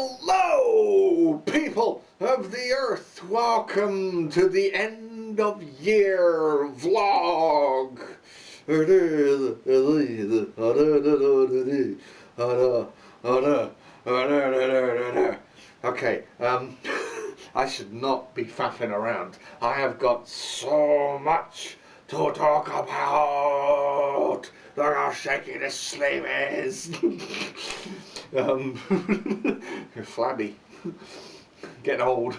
Hello, people of the earth. Welcome to the end of year vlog. Okay, I should not be faffing around. I have got so much to talk about. Look how shaky this sleeve is. You're flabby. Getting old.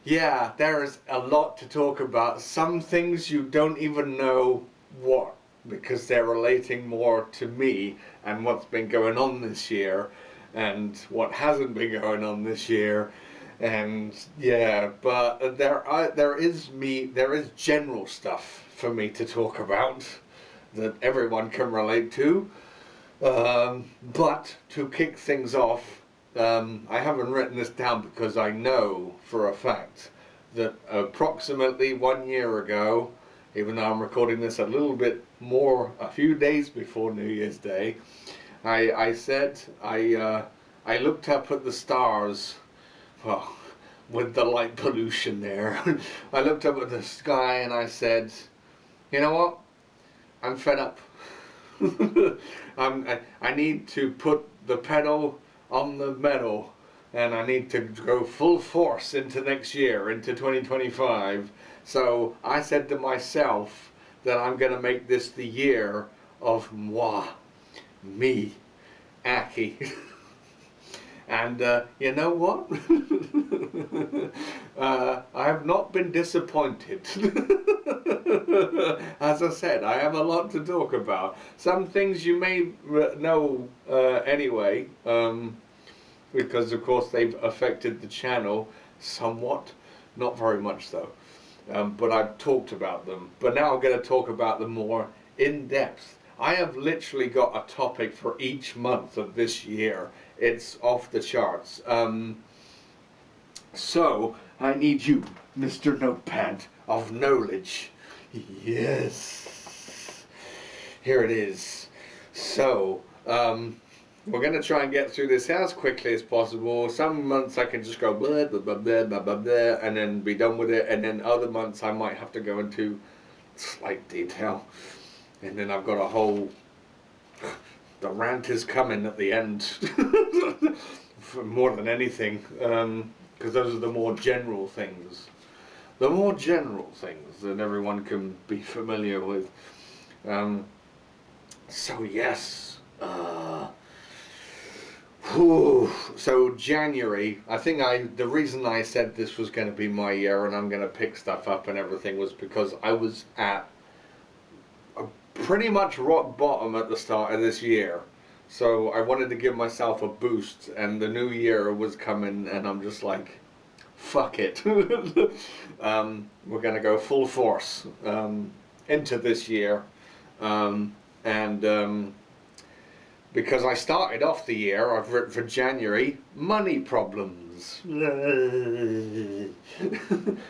Yeah, there is a lot to talk about. Some things you don't even know what, because they're relating more to me and what's been going on this year and what hasn't been going on this year. And yeah, but there is general stuff for me to talk about that everyone can relate to. But to kick things off, I haven't written this down because I know for a fact that approximately 1 year ago, even though I'm recording this a little bit more, a few days before New Year's Day, I said I looked up at the stars. Well, with the light pollution there, I looked up at the sky and I said, you know what? I'm fed up. I need to put the pedal on the metal, and I need to go full force into next year, into 2025. So I said to myself that I'm going to make this the year of moi, me, Ackie. And you know what? I have not been disappointed. As I said, I have a lot to talk about. Some things you may know anyway, because of course they've affected the channel somewhat. Not very much though. But I've talked about them. But now I'm going to talk about them more in depth. I have literally got a topic for each month of this year. It's off the charts. So I need you, Mr. Notepad of Knowledge. Yes. Here it is. So, we're going to try and get through this as quickly as possible. Some months I can just go blah, blah, blah, blah, blah, blah, blah, and then be done with it. And then other months I might have to go into slight detail. And then I've got a whole... The rant is coming at the end. For more than anything. Because those are the more general things. The more general things that everyone can be familiar with. So yes. So January, I think the reason I said this was going to be my year and I'm going to pick stuff up and everything was because I was at pretty much rock bottom at the start of this year. So I wanted to give myself a boost, and the new year was coming and I'm just like, fuck it. We're gonna go full force into this year. Because I started off the year, I've written for January, money problems.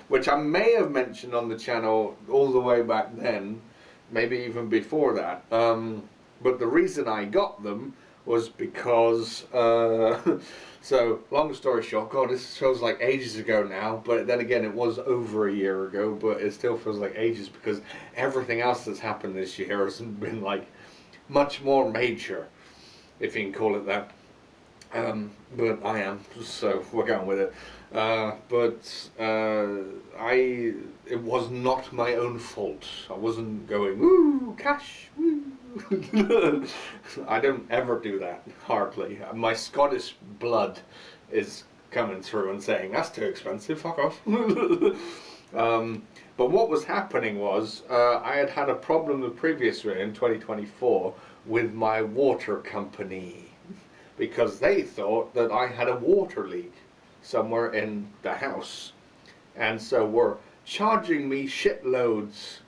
Which I may have mentioned on the channel all the way back then. Maybe even before that. But the reason I got them was because, so long story short, God, this feels like ages ago now, but then again it was over a year ago, but it still feels like ages because everything else that's happened this year hasn't been like much more major, if you can call it that. But I am, so we're going with it. It was not my own fault. I wasn't going, woo, cash, woo. I don't ever do that, hardly. My Scottish blood is coming through and saying, that's too expensive, fuck off. But what was happening was, I had a problem the previous year in 2024 with my water company. Because they thought that I had a water leak somewhere in the house. And so were charging me shitloads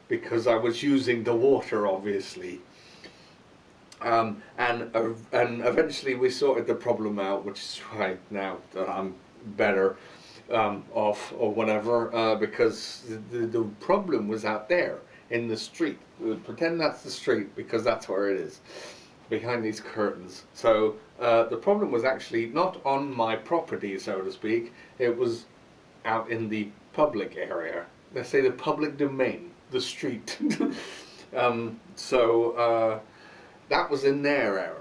because I was using the water, obviously. And eventually we sorted the problem out, which is why now that I'm better off or whatever, because the problem was out there. in the street. Pretend that's the street because that's where it is, behind these curtains. So the problem was actually not on my property, so to speak. It was out in the public area. Let's say the public domain, the street. So that was in their area.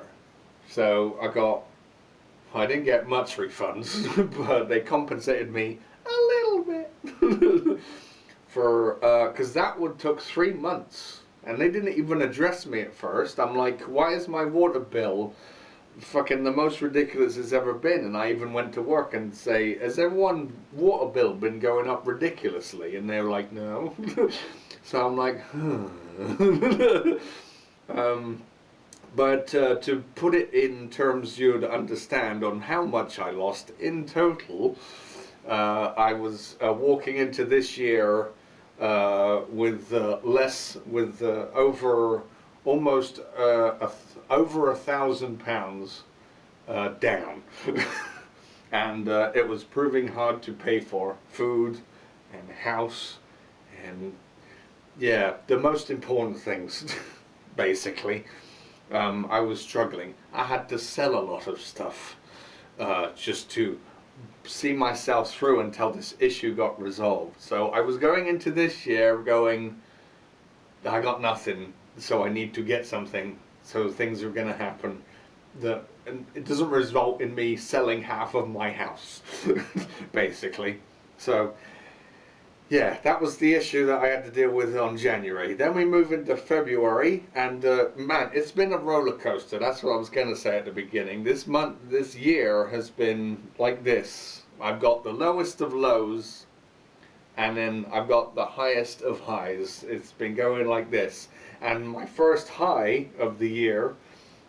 So I didn't get much refunds, but they compensated me a little bit for because that would took 3 months, and they didn't even address me at first. I'm like, why is my water bill fucking the most ridiculous it's ever been? And I even went to work and say, has everyone's water bill been going up ridiculously? And they're like, no. So I'm like, um, but to put it in terms you'd understand on how much I lost in total, I was walking into this year with over almost over £1,000 down, and it was proving hard to pay for food and house and yeah, the most important things, basically. I was struggling. I had to sell a lot of stuff just to see myself through until this issue got resolved. So I was going into this year going, I got nothing, so I need to get something. So things are going to happen. And it doesn't result in me selling half of my house, basically. So yeah, that was the issue that I had to deal with on January. Then we move into February, and man, it's been a roller coaster. That's what I was going to say at the beginning. This year has been like this. I've got the lowest of lows, and then I've got the highest of highs. It's been going like this. And my first high of the year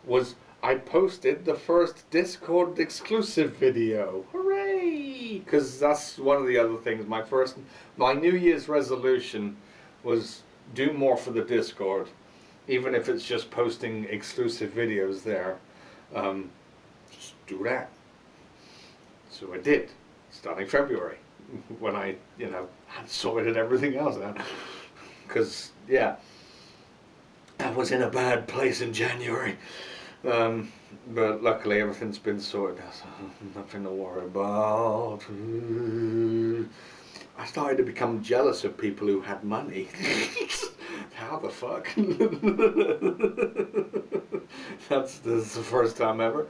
was I posted the first Discord exclusive video. Hooray! Because that's one of the other things. My New Year's resolution was do more for the Discord, even if it's just posting exclusive videos there. Just do that. So I did, starting February, when I, had sorted everything else out. Because, yeah, I was in a bad place in January. But luckily everything's been sorted out, so nothing to worry about. I started to become jealous of people who had money. How the fuck? That's the first time ever.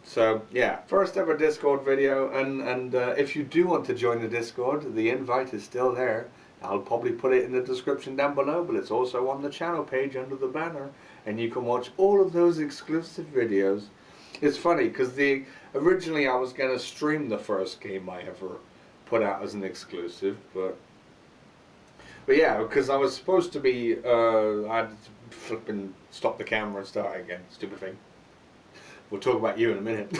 So yeah, first ever Discord video, and if you do want to join the Discord, the invite is still there. I'll probably put it in the description down below, but it's also on the channel page under the banner, and you can watch all of those exclusive videos. It's funny because originally I was going to stream the first game I ever put out as an exclusive, but yeah, because I was supposed to be I had to flipping stop the camera and start again. Stupid thing. We'll talk about you in a minute.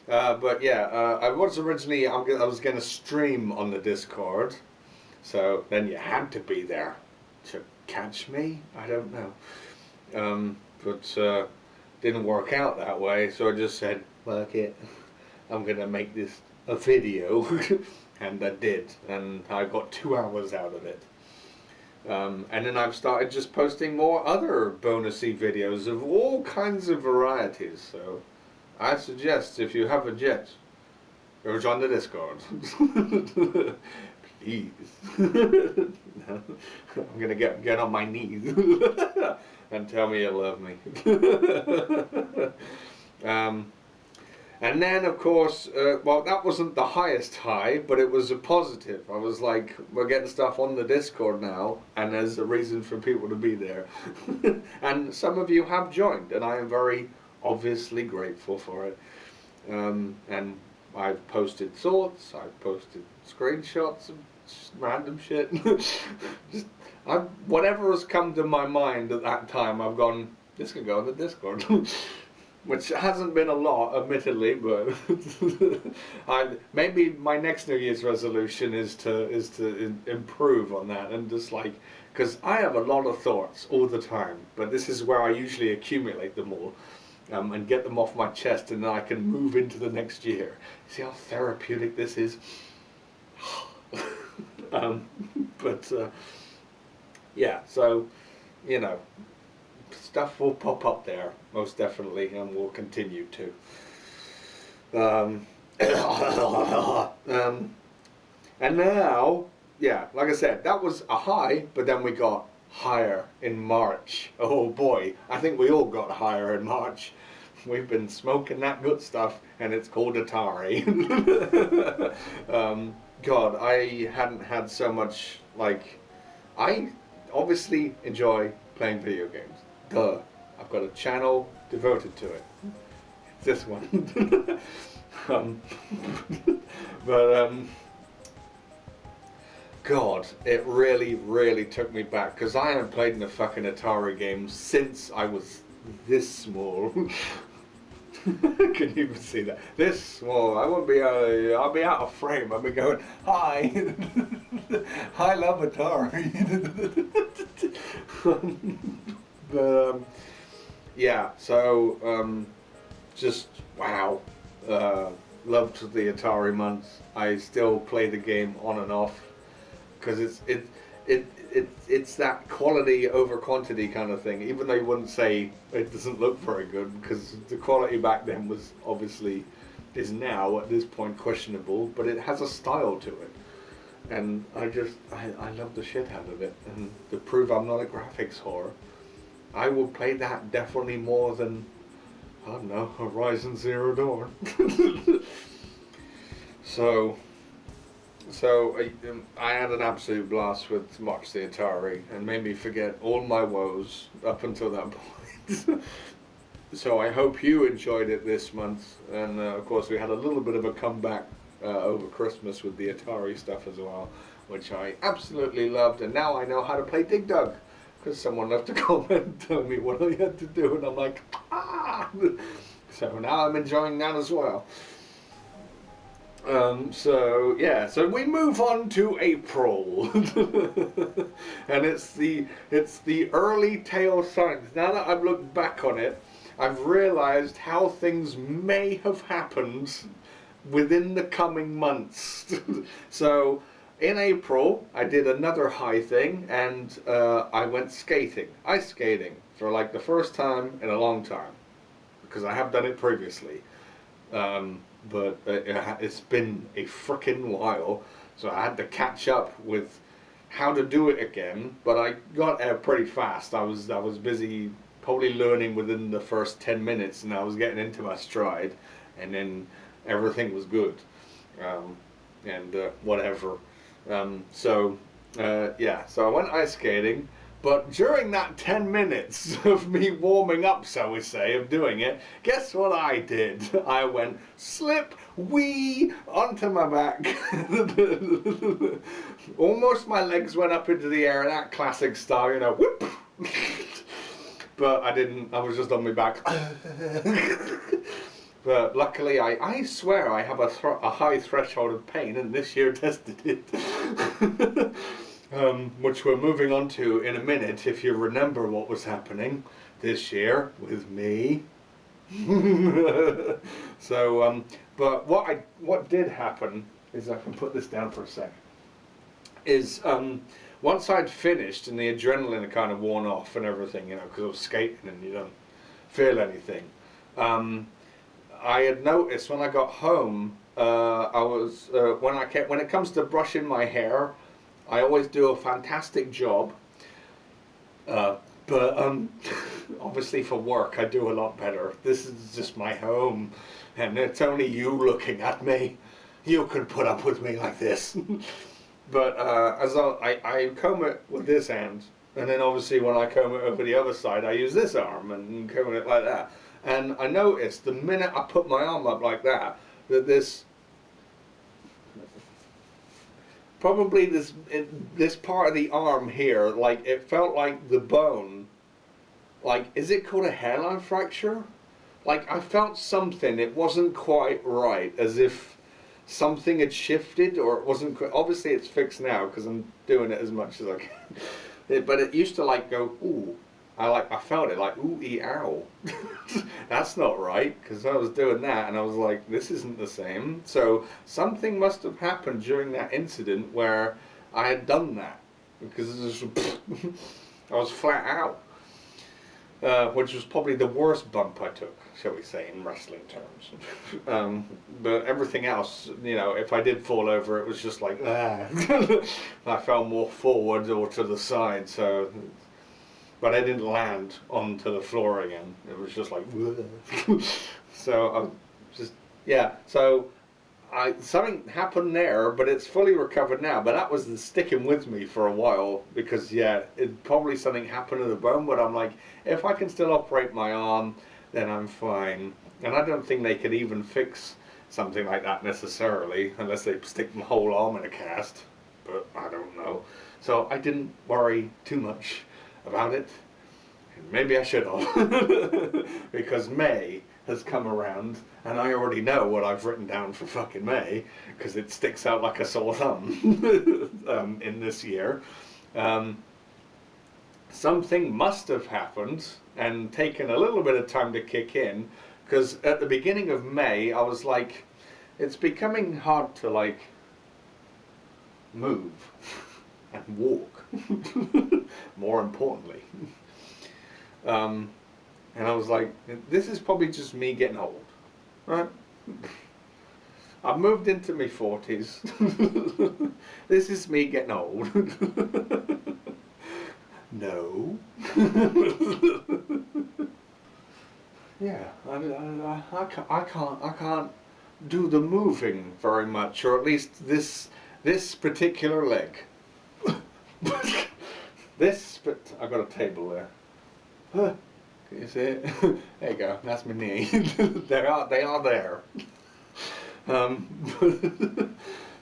But yeah, I was originally I was going to stream on the Discord, so then you had to be there to catch me. I don't know, but didn't work out that way. So I just said, "Fuck it, I'm going to make this a video," and I did, and I got 2 hours out of it. And then I've started just posting more other bonusy videos of all kinds of varieties. So I suggest if you have a jet, go join the Discord. Please. I'm gonna get on my knees and tell me you love me. And then, of course, well, that wasn't the highest high, but it was a positive. I was like, we're getting stuff on the Discord now, and there's a reason for people to be there. And some of you have joined, and I am very obviously grateful for it. And I've posted thoughts, I've posted screenshots of just random shit. Just, whatever has come to my mind at that time, I've gone, this can go on the Discord. Which hasn't been a lot, admittedly, but maybe my next New Year's resolution is to improve on that, and just like, because I have a lot of thoughts all the time, but this is where I usually accumulate them all, and get them off my chest, and then I can move into the next year. See how therapeutic this is? um, but yeah, so you know, stuff will pop up there most definitely, and will continue to. Um, and now, yeah, like I said, that was a high, but then we got higher in March. Oh boy, I think we all got higher in March. We've been smoking that good stuff, and it's called Atari. God, I hadn't had so much, like, I obviously enjoy playing video games. Duh. I've got a channel devoted to it. It's this one. um, but God, it really, really took me back because I haven't played in a fucking Atari game since I was this small. Can you even see that? This small. I won't be. I'll be out of frame. I'll be going, hi, I love Atari. but yeah. So just wow. Loved the Atari months. I still play the game on and off because it's that quality over quantity kind of thing. Even though you wouldn't say it doesn't look very good, because the quality back then was obviously is now at this point questionable, but it has a style to it, and I love the shit out of it. And to prove I'm not a graphics whore, I will play that definitely more than I don't know Horizon Zero Dawn. so. So I had an absolute blast with March the Atari and made me forget all my woes up until that point. So I hope you enjoyed it this month, and of course we had a little bit of a comeback over Christmas with the Atari stuff as well, which I absolutely loved, and now I know how to play Dig Dug because someone left a comment and told me what I had to do, and I'm like, ah! So now I'm enjoying that as well. So yeah, so we move on to April, and it's the early tail signs. Now that I've looked back on it, I've realised how things may have happened within the coming months. So in April, I did another high thing, and I went skating, ice skating, for like the first time in a long time, because I have done it previously. But it's been a frickin' while, so I had to catch up with how to do it again. But I got there pretty fast. I was busy probably learning within the first 10 minutes, and I was getting into my stride, and then everything was good, and whatever. Yeah, so I went ice skating. But during that 10 minutes of me warming up, so we say, of doing it, guess what I did? I went slip, wee, onto my back. Almost my legs went up into the air in that classic style, you know, whoop. But I didn't, I was just on my back. But luckily, I swear I have a high threshold of pain, and this year tested it. Which we're moving on to in a minute, if you remember what was happening this year with me. So, but what did happen is, I can put this down for a sec, is once I'd finished and the adrenaline had kind of worn off and everything, you know, because I was skating and you don't feel anything. I had noticed when I got home, I was when it comes to brushing my hair, I always do a fantastic job, but obviously for work I do a lot better. This is just my home, and it's only you looking at me. You can put up with me like this. But as I comb it with this hand, and then obviously when I comb it over the other side, I use this arm and comb it like that. And I noticed the minute I put my arm up like that, that probably this part of the arm here, like it felt like the bone, like, is it called a hairline fracture? Like I felt something, it wasn't quite right, as if something had shifted, or it wasn't quite, obviously it's fixed now because I'm doing it as much as I can. But it used to like go, ooh, I felt it like, ooh, ow. That's not right, because I was doing that and I was like, this isn't the same. So something must have happened during that incident where I had done that because it was I was flat out. Which was probably the worst bump I took, shall we say, in wrestling terms. But everything else, you know, if I did fall over, it was just like, ah. I fell more forward or to the side, so. But I didn't land onto the floor again. It was just like, so I just, yeah. So something happened there, but it's fully recovered now. But that was sticking with me for a while because, yeah, it probably something happened to the bone. But I'm like, if I can still operate my arm, then I'm fine. And I don't think they could even fix something like that necessarily, unless they stick my whole arm in a cast. But I don't know. So I didn't worry too much about it. Maybe I should have, because May has come around, and I already know what I've written down for fucking May, because it sticks out like a sore thumb in this year. Something must have happened and taken a little bit of time to kick in, because at the beginning of May, I was like, it's becoming hard to like move and walk, more importantly. And I was like, this is probably just me getting old, right? I've moved into my 40s. This is me getting old. No. Yeah, I can't do the moving very much, or at least this particular leg. But I got a table there. Huh. Can you see it? There you go. That's my knee. They are there.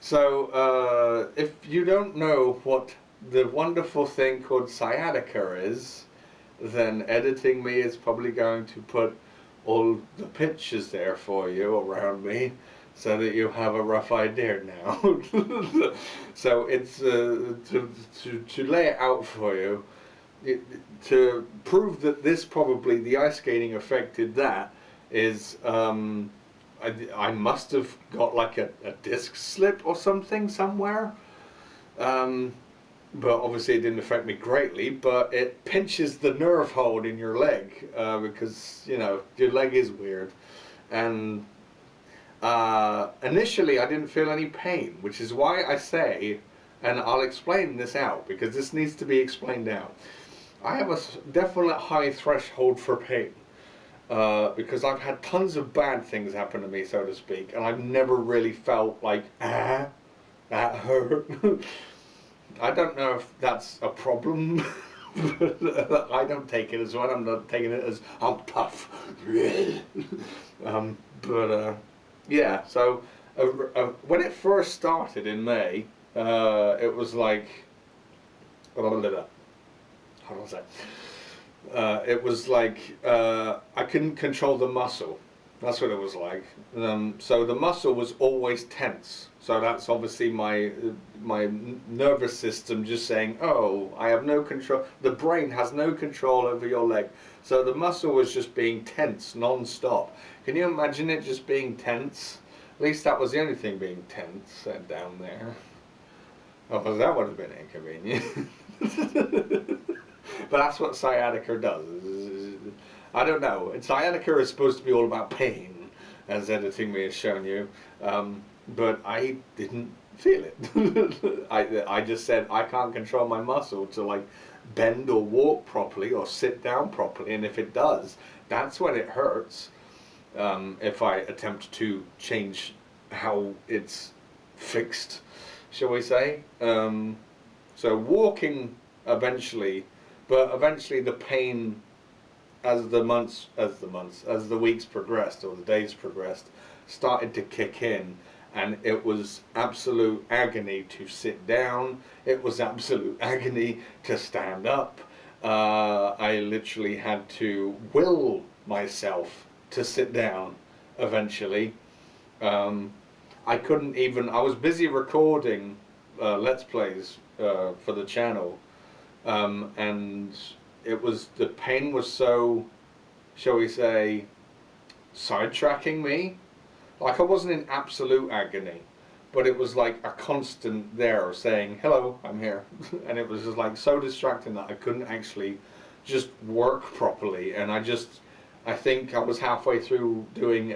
So if you don't know what the wonderful thing called sciatica is, then editing me is probably going to put all the pictures there for you around me, so that you have a rough idea now. So it's to lay it out for you. To prove that this probably the ice skating affected that is I must have got like a disc slip or something somewhere, but obviously it didn't affect me greatly, but it pinches the nerve hold in your leg, because you know your leg is weird. And initially I didn't feel any pain, which is why I say, and I'll explain this out because this needs to be explained out, I have a definite high threshold for pain, because I've had tons of bad things happen to me, so to speak, and I've never really felt like, that hurt. I don't know if that's a problem, but I don't take it as one. I'm not taking it as, I'm tough. Yeah, so when it first started in May, it was like, how was that? It was like I couldn't control the muscle. That's what it was like. So the muscle was always tense. So that's obviously my nervous system just saying, oh, I have no control. The brain has no control over your leg. So the muscle was just being tense non-stop. Can you imagine it just being tense? At least that was the only thing being tense down there. Oh, that would have been inconvenient. But that's what sciatica does. I don't know. Sciatica is supposed to be all about pain, as editing me has shown you. But I didn't feel it. I just said I can't control my muscle to like bend or walk properly or sit down properly, and if it does, that's when it hurts. If I attempt to change how it's fixed, shall we say? So walking eventually, but eventually the pain, as the weeks progressed or the days progressed, started to kick in, and it was absolute agony to sit down. It was absolute agony to stand up. I literally had to will myself to sit down eventually. I couldn't even, I was busy recording Let's Plays for the channel, and it was, the pain was so, shall we say, sidetracking me. Like I wasn't in absolute agony, but it was like a constant there saying, hello, I'm here. And it was just like so distracting that I couldn't actually just work properly. And I think I was halfway through doing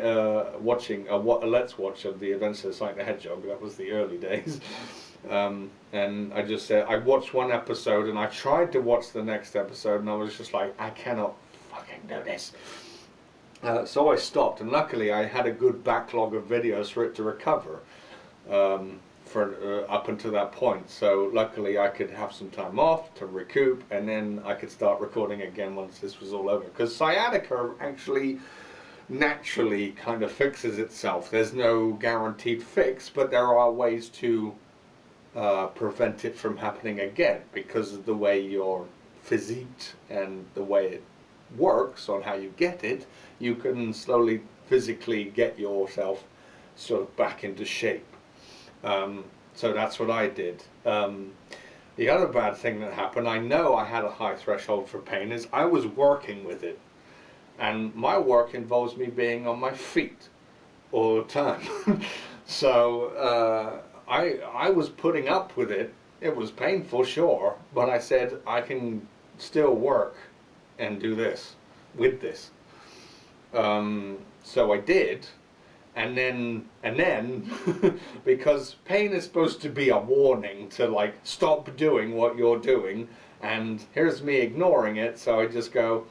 watching a Let's Watch of the Adventures of Sonic the Hedgehog. That was the early days. And I just said, I watched one episode and I tried to watch the next episode and I was just like, I cannot fucking do this. So I stopped, and luckily I had a good backlog of videos for it to recover for up until that point. So luckily I could have some time off to recoup, and then I could start recording again once this was all over. Because sciatica actually naturally kind of fixes itself. There's no guaranteed fix, but there are ways to prevent it from happening again because of the way your physique and the way it works on how you get it. You can slowly physically get yourself sort of back into shape. So that's what I did. The other bad thing that happened, I know I had a high threshold for pain, is I was working with it. And my work involves me being on my feet all the time. So I was putting up with it. It was painful, sure, but I said I can still work and do this with this. So I did, and then because pain is supposed to be a warning to like stop doing what you're doing, and here's me ignoring it, so I just go,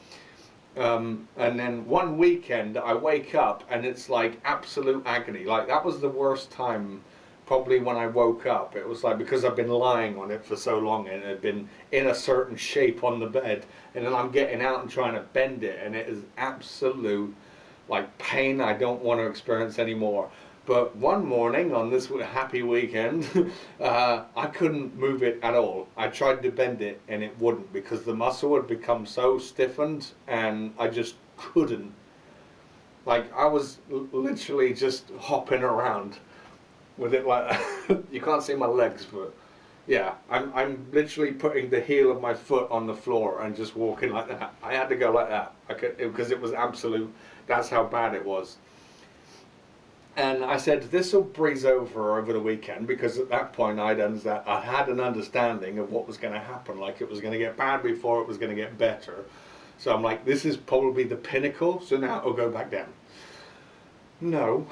and then one weekend I wake up and it's like absolute agony. Like that was the worst time probably when I woke up. It was like, because I've been lying on it for so long and it had been in a certain shape on the bed, and then I'm getting out and trying to bend it, and it is absolute like pain I don't want to experience anymore. But one morning on this happy weekend, I couldn't move it at all. I tried to bend it and it wouldn't, because the muscle had become so stiffened and I just couldn't. Like I was literally just hopping around with it like that. You can't see my legs, but yeah, I'm literally putting the heel of my foot on the floor and just walking like that. I had to go like that. I could, because it was absolute. That's how bad it was. And I said, this will breeze over the weekend, because at that point I'd had an understanding of what was going to happen. Like it was going to get bad before it was going to get better. So I'm like, this is probably the pinnacle. So now it'll go back down. No.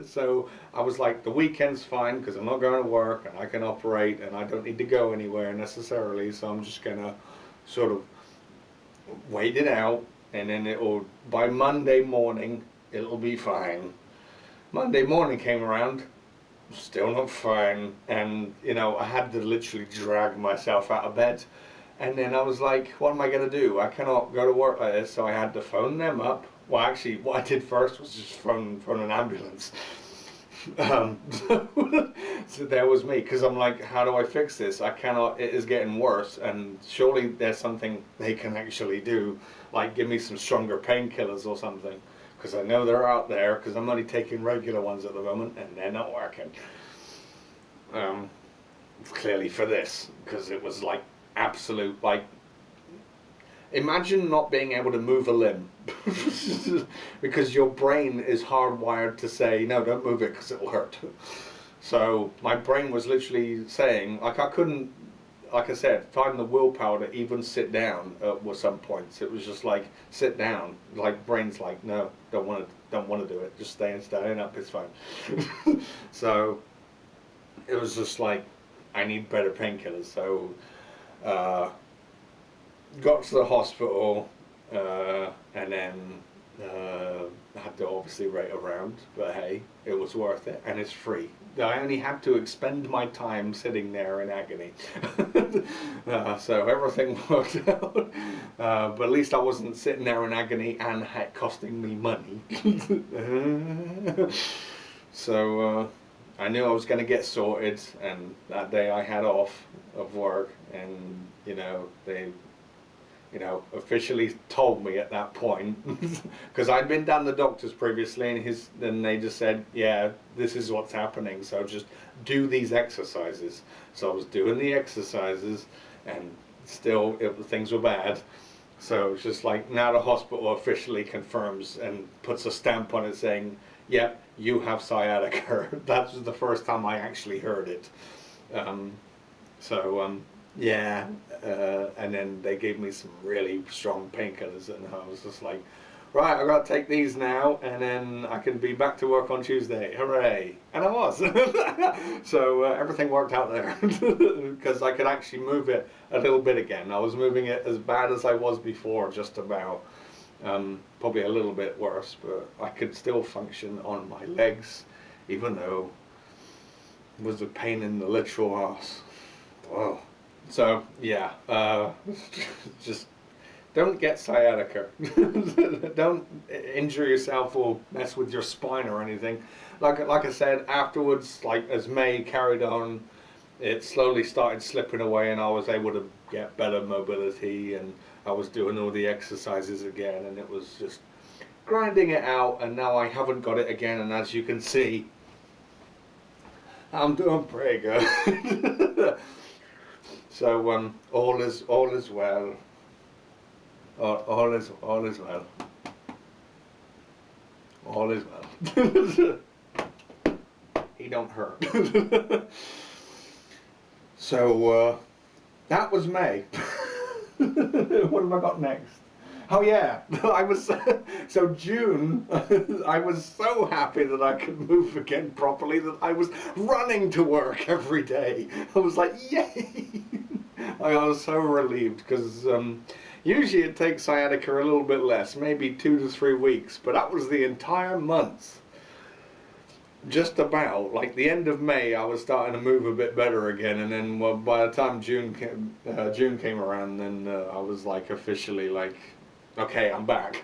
So I was like, the weekend's fine because I'm not going to work and I can operate and I don't need to go anywhere necessarily. So I'm just going to sort of wait it out, and then by Monday morning, it'll be fine. Monday morning came around, still not fine. And, I had to literally drag myself out of bed. And then I was like, what am I going to do? I cannot go to work like this. So I had to phone them up. Well, actually, what I did first was just phone an ambulance. So there was me, because I'm like, how do I fix this? I cannot, it is getting worse, and surely there's something they can actually do, like give me some stronger painkillers or something, because I know they're out there, because I'm only taking regular ones at the moment, and they're not working. Clearly for this, because it was like absolute, like, imagine not being able to move a limb because your brain is hardwired to say, no, don't move it because it'll hurt. So my brain was literally saying, like, I couldn't, like I said, find the willpower to even sit down at some points. It was just like, sit down. Like, brain's like, no, don't want to do it. Just staying up, it's fine. So it was just like, I need better painkillers. So got to the hospital, and then had to obviously wait around, but hey, it was worth it, and it's free. I only had to expend my time sitting there in agony. So everything worked out, but at least I wasn't sitting there in agony and costing me money. So I knew I was going to get sorted, and that day I had off of work, and they officially told me at that point, because I'd been down the doctors previously, and then they just said, yeah, this is what's happening, so just do these exercises. So I was doing the exercises, and still things were bad. So it's just like, now the hospital officially confirms and puts a stamp on it saying, yeah, you have sciatica. That was the first time I actually heard it. Um, yeah, and then they gave me some really strong painkillers, and I was just like, right, I got to take these now, and then I can be back to work on Tuesday. Hooray! And I was. So everything worked out there because I could actually move it a little bit again. I was moving it as bad as I was before, just about. Probably a little bit worse, but I could still function on my legs, even though it was a pain in the literal ass. Whoa. So yeah, just don't get sciatica. Don't injure yourself or mess with your spine or anything. Like I said, afterwards, like as May carried on, it slowly started slipping away, and I was able to get better mobility, and I was doing all the exercises again, and it was just grinding it out. And now I haven't got it again, and as you can see, I'm doing pretty good. So all is well. All is well. All is well. He don't hurt. So that was May. What have I got next? Oh yeah, I was so June. I was so happy that I could move again properly that I was running to work every day. I was like, yay! I was so relieved because usually it takes sciatica a little bit less, maybe 2 to 3 weeks, but that was the entire month. Just about, like the end of May, I was starting to move a bit better again, and then well, by the time June came around, then I was like officially like, okay, I'm back.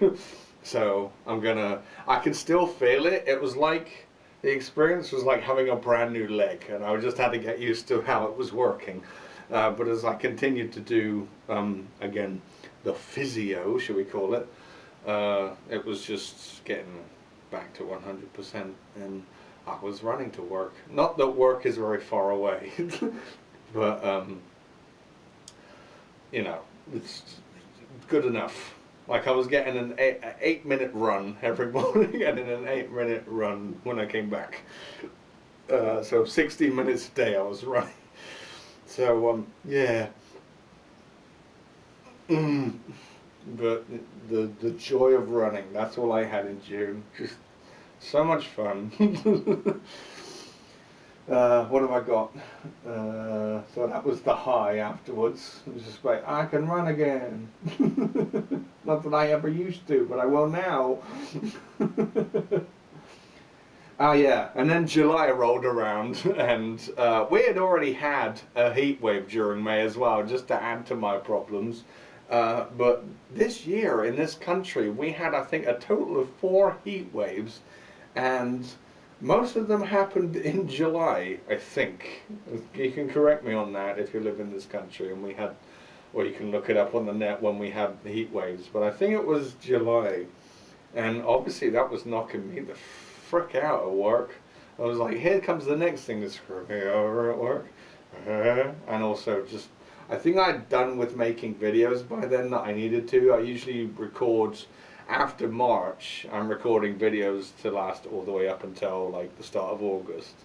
So I can still feel it. It was like, the experience was like having a brand new leg, and I just had to get used to how it was working. But as I continued to do, again, the physio, should we call it, it was just getting back to 100%, and I was running to work. Not that work is very far away, but you know, it's good enough. Like I was getting an 8-minute run every morning, and then an 8-minute run when I came back. So 60 minutes a day I was running. So yeah. But the joy of running, that's all I had in June. Just so much fun. What have I got? So that was the high afterwards. It was just like, I can run again. Not that I ever used to, but I will now. Oh yeah, and then July rolled around, and we had already had a heat wave during May as well, just to add to my problems. But this year in this country, we had, I think, a total of 4 heat waves, and most of them happened in July, I think. You can correct me on that if you live in this country, and we had, or you can look it up on the net when we had the heat waves, but I think it was July, and obviously that was knocking me the frick out at work. I was like, here comes the next thing to screw me over at work. And also just, I think I'd done with making videos by then that I needed to. I usually record after March. I'm recording videos to last all the way up until like the start of August,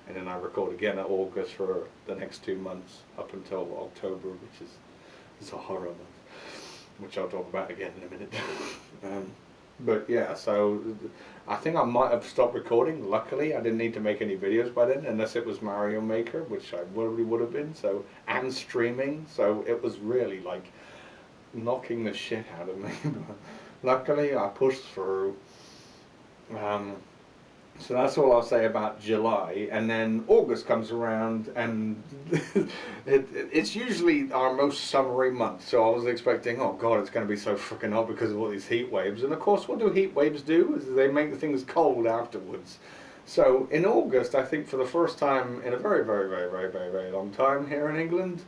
and then I record again at August for the next 2 months up until October, which is it's a horror month, which I'll talk about again in a minute. But yeah, so I think I might have stopped recording. Luckily, I didn't need to make any videos by then, unless it was Mario Maker, which I probably would have been. So, and streaming, so it was really like knocking the shit out of me. Luckily, I pushed through. So that's all I'll say about July, and then August comes around, and it's usually our most summery month. So I was expecting, oh god, it's going to be so freaking hot because of all these heat waves. And of course, what do heat waves do? Is they make things cold afterwards. So in August, I think for the first time in a very, very, very, very, very, very long time here in England,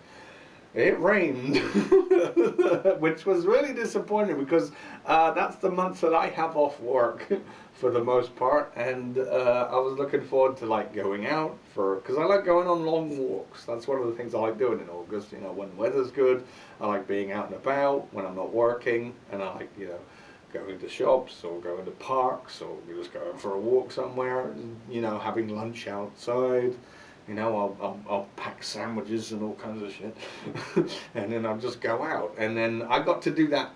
it rained, which was really disappointing because that's the month that I have off work for the most part, and I was looking forward to like going out because I like going on long walks. That's one of the things I like doing in August. You know, when the weather's good, I like being out and about when I'm not working, and I like going to shops or going to parks or just going for a walk somewhere, you know, having lunch outside. You know, I'll pack sandwiches and all kinds of shit, and then I'll just go out. And then I got to do that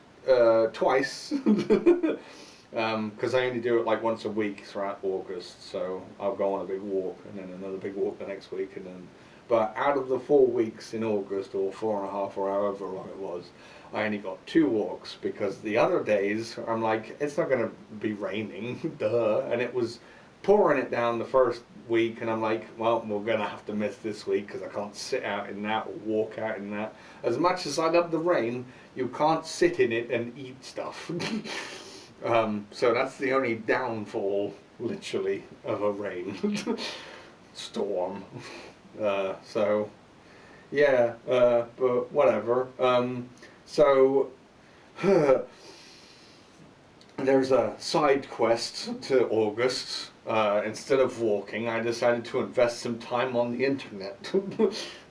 twice, because I only do it like once a week throughout August. So I'll go on a big walk, and then another big walk the next week, and then. But out of the 4 weeks in August, or 4.5, or however long it was, I only got 2 walks, because the other days I'm like, it's not going to be raining, duh, and it was pouring it down the first week, and I'm like, well, we're going to have to miss this week because I can't sit out in that or walk out in that. As much as I love the rain, you can't sit in it and eat stuff. So that's the only downfall, literally, of a rain storm. So yeah, but whatever. So there's a side quest to August. Instead of walking, I decided to invest some time on the internet,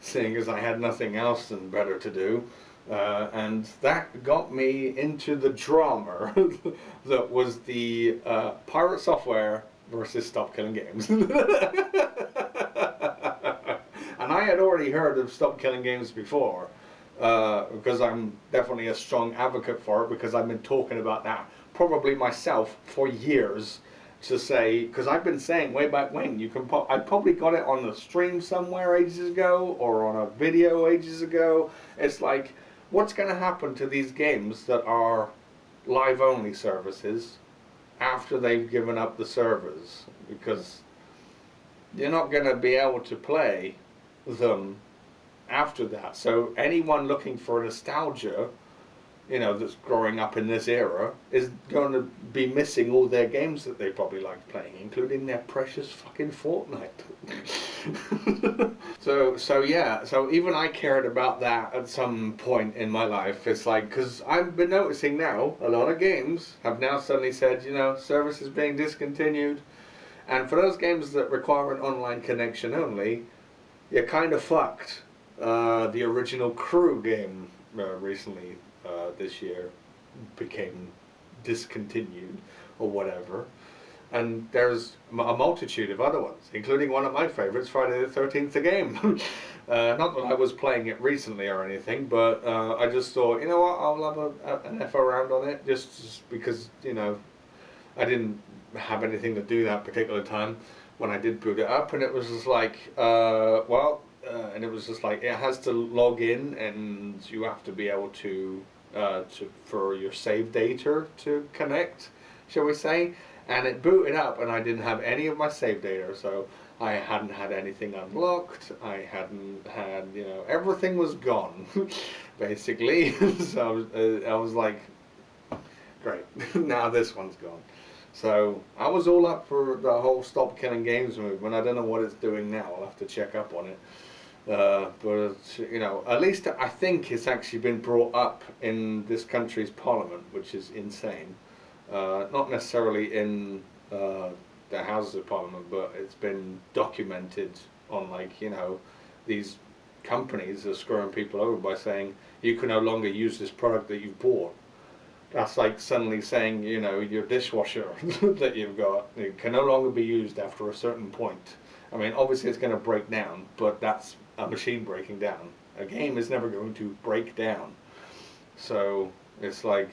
seeing as I had nothing else and better to do. And that got me into the drama that was the Pirate Software versus Stop Killing Games. And I had already heard of Stop Killing Games before, because I'm definitely a strong advocate for it, because I've been talking about that probably myself for years, to say, because I've been saying way back when, you can I probably got it on the stream somewhere ages ago, or on a video ages ago. It's like, what's going to happen to these games that are live only services after they've given up the servers? Because you're not going to be able to play them after that. So anyone looking for nostalgia, you know, that's growing up in this era, is going to be missing all their games that they probably liked playing, including their precious fucking Fortnite. So yeah, so even I cared about that at some point in my life. It's like, because I've been noticing now, a lot of games have now suddenly said, you know, service is being discontinued. And for those games that require an online connection only, you're kind of fucked. The original Crew game recently this year became discontinued or whatever. And there's a multitude of other ones, including one of my favorites, Friday the 13th, the game. Not that I was playing it recently or anything, but I just thought, you know what, I'll have an F around on it, just because, you know, I didn't have anything to do that particular time when I did boot it up, and it was just like, and it was just like, it has to log in, and you have to be able to for your save data to connect, shall we say. And it booted up, and I didn't have any of my save data, so I hadn't had anything unlocked. I hadn't had, you know, everything was gone, basically. So I was like, great, now this one's gone. So I was all up for the whole Stop Killing Games movement. I don't know what it's doing now. I'll have to check up on it. But you know, at least I think it's actually been brought up in this country's parliament, which is insane. Not necessarily in the Houses of Parliament, but it's been documented on, like, you know, these companies are screwing people over by saying you can no longer use this product that you've bought. That's like suddenly saying, you know, your dishwasher that you've got, it can no longer be used after a certain point. I mean, obviously it's going to break down, but that's a machine breaking down. A game is never going to break down. So it's like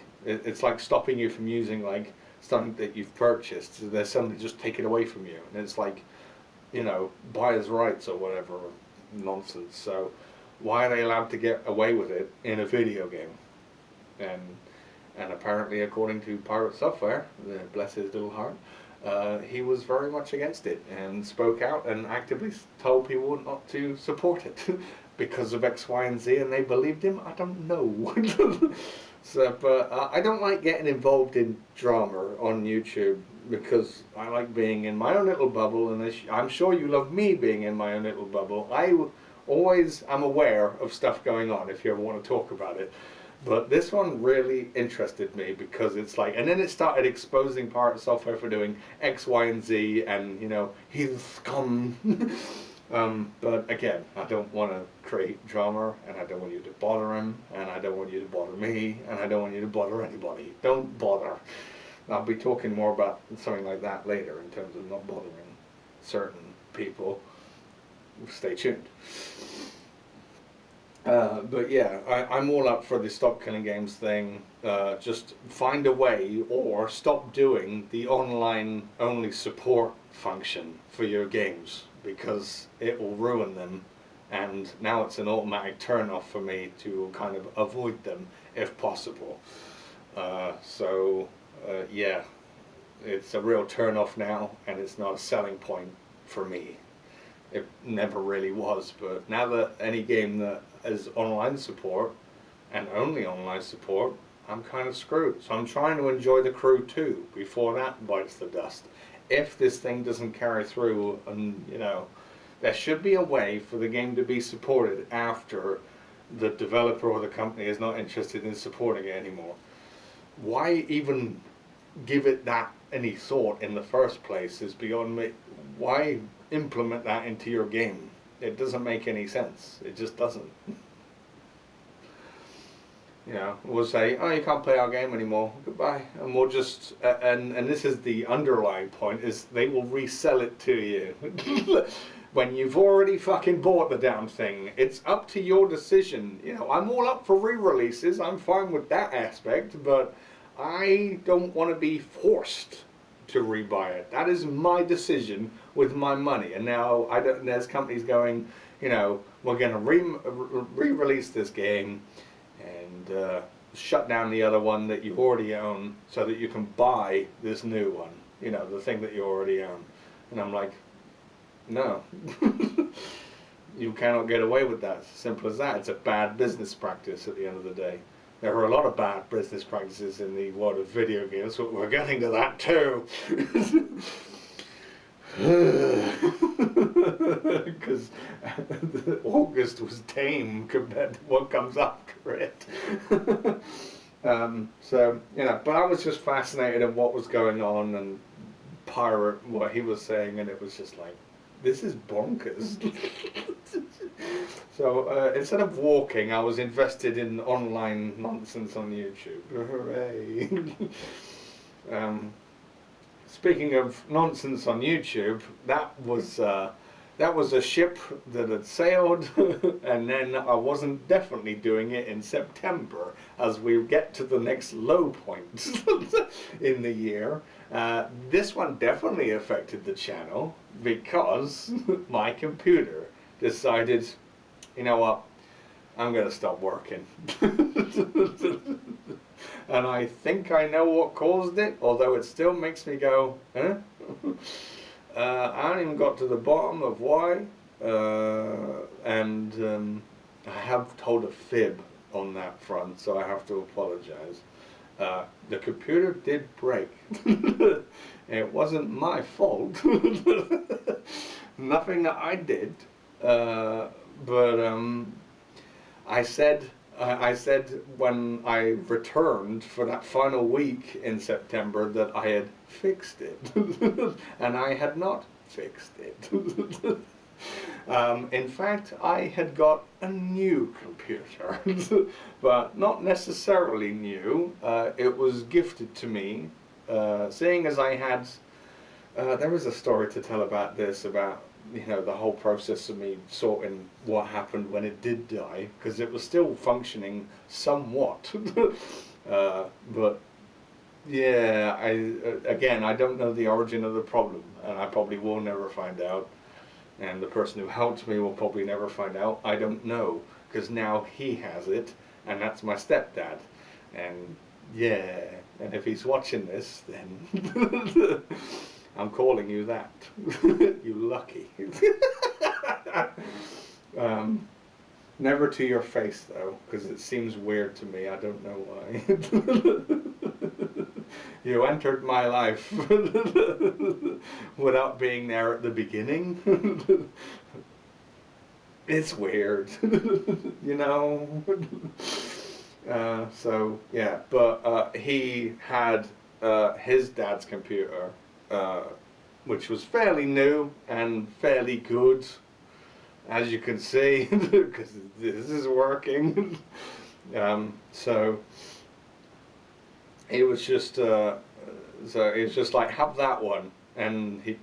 stopping you from using, like, something that you've purchased. There's something just taken away from you, and it's like, you know, buyer's rights or whatever nonsense. So why are they allowed to get away with it in a video game? And apparently, according to Pirate Software, bless his little heart, he was very much against it and spoke out and actively told people not to support it because of X, Y, and Z, and they believed him. I don't know. So, but I don't like getting involved in drama on YouTube, because I like being in my own little bubble, and I'm sure you love me being in my own little bubble. I always am aware of stuff going on if you ever want to talk about it. But this one really interested me, because it's like, and then it started exposing Pirate Software for doing X, Y, and Z, and, you know, he's scum. But again, I don't want to create drama, and I don't want you to bother him, and I don't want you to bother me, and I don't want you to bother anybody. Don't bother. I'll be talking more about something like that later in terms of not bothering certain people. Stay tuned. But yeah, I'm all up for the stop killing games thing. Just find a way or stop doing the online only support function for your games because it will ruin them. And now it's an automatic turn off for me to kind of avoid them if possible. Yeah, it's a real turn off now, and it's not a selling point for me. It never really was, but now that any game that has online support and only online support, I'm kind of screwed. So I'm trying to enjoy the crew too before that bites the dust. If this thing doesn't carry through, and there should be a way for the game to be supported after the developer or the company is not interested in supporting it anymore. Why even give it that any thought in the first place is beyond me. Why implement that into your game? It doesn't make any sense. It just doesn't. We'll say, oh, you can't play our game anymore. Goodbye. And we'll just, and this is the underlying point, is they will resell it to you. When you've already fucking bought the damn thing. It's up to your decision. I'm all up for re-releases. I'm fine with that aspect, but I don't want to be forced to rebuy it. That is my decision with my money. And now there's companies going, we're going to re-release this game and shut down the other one that you already own so that you can buy this new one, the thing that you already own. And I'm like, no. You cannot get away with that. Simple as that. It's a bad business practice at the end of the day. There are a lot of bad business practices in the world of video games, but we're getting to that too. Because August was tame compared to what comes after it. But I was just fascinated at what was going on and Pirate, what he was saying, and it was just like, this is bonkers. So instead of walking, I was invested in online nonsense on YouTube. Hooray! Speaking of nonsense on YouTube, that was a ship that had sailed, and then I wasn't definitely doing it in September as we get to the next low point in the year. This one definitely affected the channel because my computer decided, you know what, I'm going to stop working. And I think I know what caused it, although it still makes me go, huh? I haven't even got to the bottom of why, and I have told a fib on that front, so I have to apologize. The computer did break. It wasn't my fault. Nothing that I did, but I said when I returned for that final week in September that I had fixed it, and I had not fixed it. In fact, I had got a new computer, but not necessarily new. It was gifted to me, seeing as I had, there was a story to tell about this, about the whole process of me sorting what happened when it did die, because it was still functioning somewhat. But yeah, I don't know the origin of the problem, and I probably will never find out. And the person who helped me will probably never find out. I don't know, because now he has it, and that's my stepdad. And yeah, and if he's watching this, then I'm calling you that. You lucky. Never to your face, though, because it seems weird to me. I don't know why. You entered my life without being there at the beginning. It's weird, So, yeah, but he had his dad's computer, which was fairly new and fairly good. as you can see, because this is working. So it was just like, have that one, and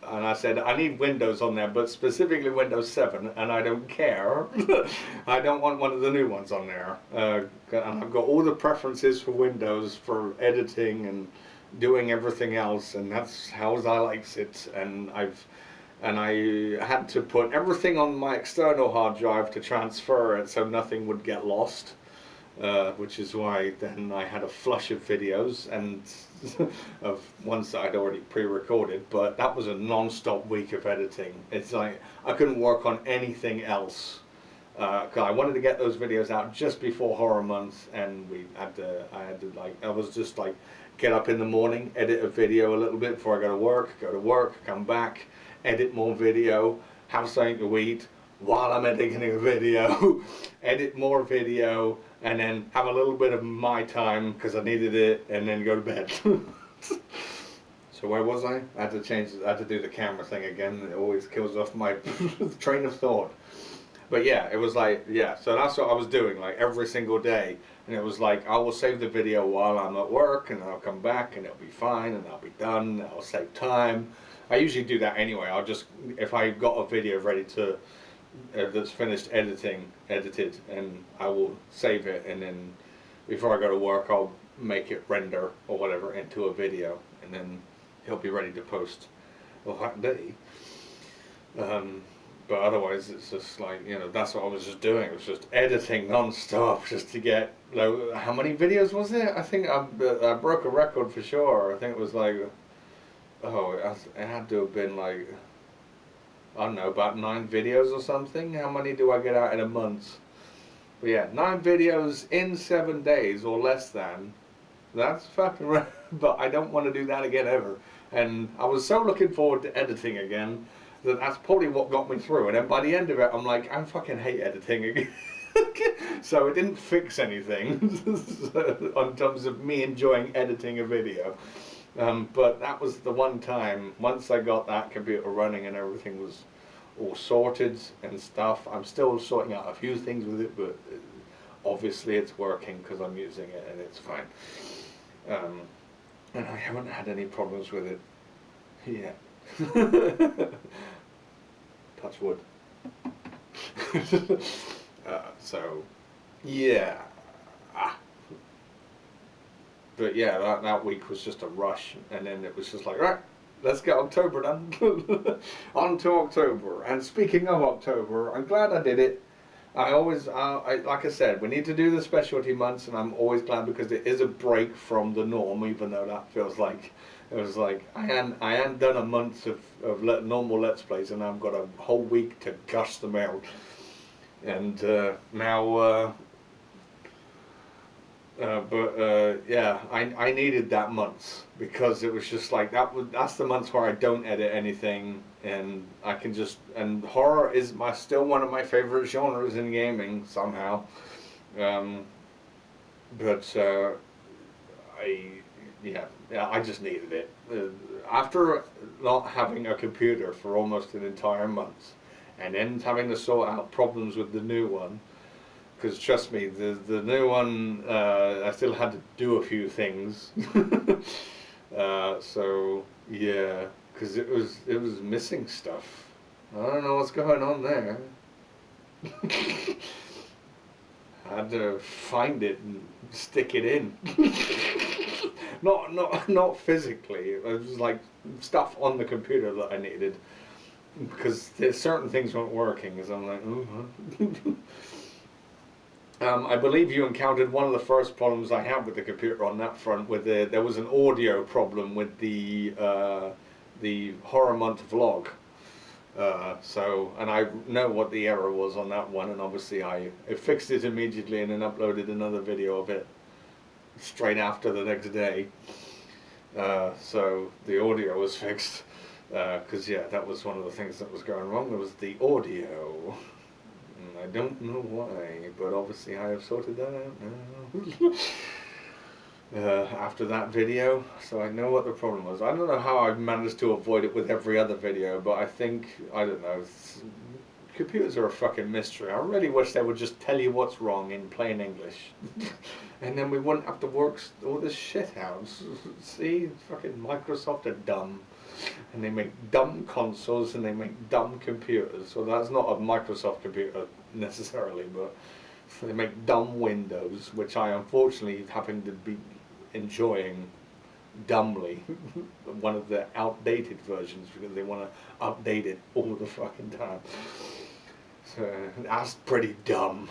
I said I need Windows on there, but specifically Windows 7, and I don't care. I don't want one of the new ones on there. And I've got all the preferences for Windows for editing and doing everything else, and that's how I likes it. And I had to put everything on my external hard drive to transfer it so nothing would get lost. Which is why then I had a flush of videos and of ones that I'd already pre-recorded, but that was a non-stop week of editing. It's like I couldn't work on anything else. 'Cause I wanted to get those videos out just before Horror Month, and I was just like, get up in the morning, edit a video a little bit before I go to work, come back, edit more video, have something to eat while I'm editing a video, edit more video, and then have a little bit of my time because I needed it, and then go to bed. So where was I? I had to do the camera thing again. It always kills off my train of thought. But yeah, it was like, yeah, so that's what I was doing, like every single day. And it was like, I will save the video while I'm at work, and I'll come back and it'll be fine, and I'll be done, and I'll save time. I usually do that anyway. I'll just, if I've got a video ready to, that's finished edited, and I will save it, and then before I go to work I'll make it render or whatever into a video, and then he'll be ready to post that day. But otherwise it's just like, you know, that's what I was just doing. It was just editing non-stop just to get, like, how many videos was it? I think I broke a record for sure. I think it was like, it had to have been like, I don't know, about 9 videos or something. How many do I get out in a month? But yeah, 9 videos in 7 days or less than. That's fucking right. But I don't want to do that again ever. And I was so looking forward to editing again that that's probably what got me through. And then by the end of it, I'm like, I fucking hate editing again. So it didn't fix anything in terms of me enjoying editing a video. But that was the one time, once I got that computer running and everything was all sorted and stuff. I'm still sorting out a few things with it, but obviously it's working because I'm using it and it's fine. And I haven't had any problems with it yet. Touch wood. So, yeah. But yeah, that week was just a rush, and then it was just like, right, let's get October done. On to October. And speaking of October, I'm glad I did it. I always, like I said, we need to do the specialty months, and I'm always glad because it is a break from the norm, even though that feels like, it was like, I hadn't done a month of normal Let's Plays, and I've got a whole week to gush them out. And now, yeah, I needed that month because it was just like that's the months where I don't edit anything, and I can just, and horror is still one of my favorite genres in gaming somehow. But I just needed it after not having a computer for almost an entire month, and then having to sort out problems with the new one. Because trust me, the new one, I still had to do a few things. So yeah, because it was missing stuff. I don't know what's going on there. I had to find it and stick it in. Not physically. It was like stuff on the computer that I needed because there's certain things weren't working. So I'm like, oh. I believe you encountered one of the first problems I had with the computer on that front. There was an audio problem with the Horror Month vlog. And I know what the error was on that one, and obviously I fixed it immediately and then uploaded another video of it straight after the next day. So the audio was fixed, because yeah, that was one of the things that was going wrong. It was the audio. I don't know why, but obviously I have sorted that out now. After that video, so I know what the problem was. I don't know how I've managed to avoid it with every other video, but I think, I don't know, computers are a fucking mystery. I really wish they would just tell you what's wrong in plain English. And then we wouldn't have to work all this shit out. See, fucking Microsoft are dumb. And they make dumb consoles and they make dumb computers. Well, that's not a Microsoft computer necessarily, but they make dumb Windows, which I unfortunately happen to be enjoying dumbly. One of the outdated versions, because they want to update it all the fucking time. So that's pretty dumb.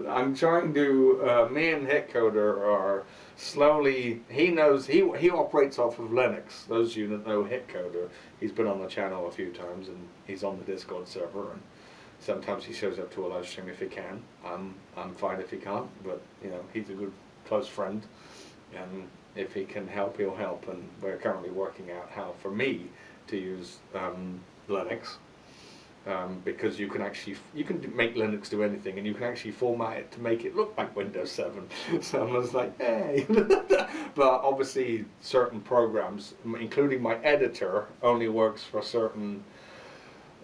I'm trying to, me and Hitcoder are slowly, he operates off of Linux. Those of you that know Hitcoder, he's been on the channel a few times and he's on the Discord server, and sometimes he shows up to a live stream if he can. I'm fine if he can't, but you know, he's a good close friend, and if he can help, he'll help. And we're currently working out how for me to use Linux. Because you can make Linux do anything, and you can actually format it to make it look like Windows 7. So I was like, hey. But obviously certain programs, including my editor, only works for certain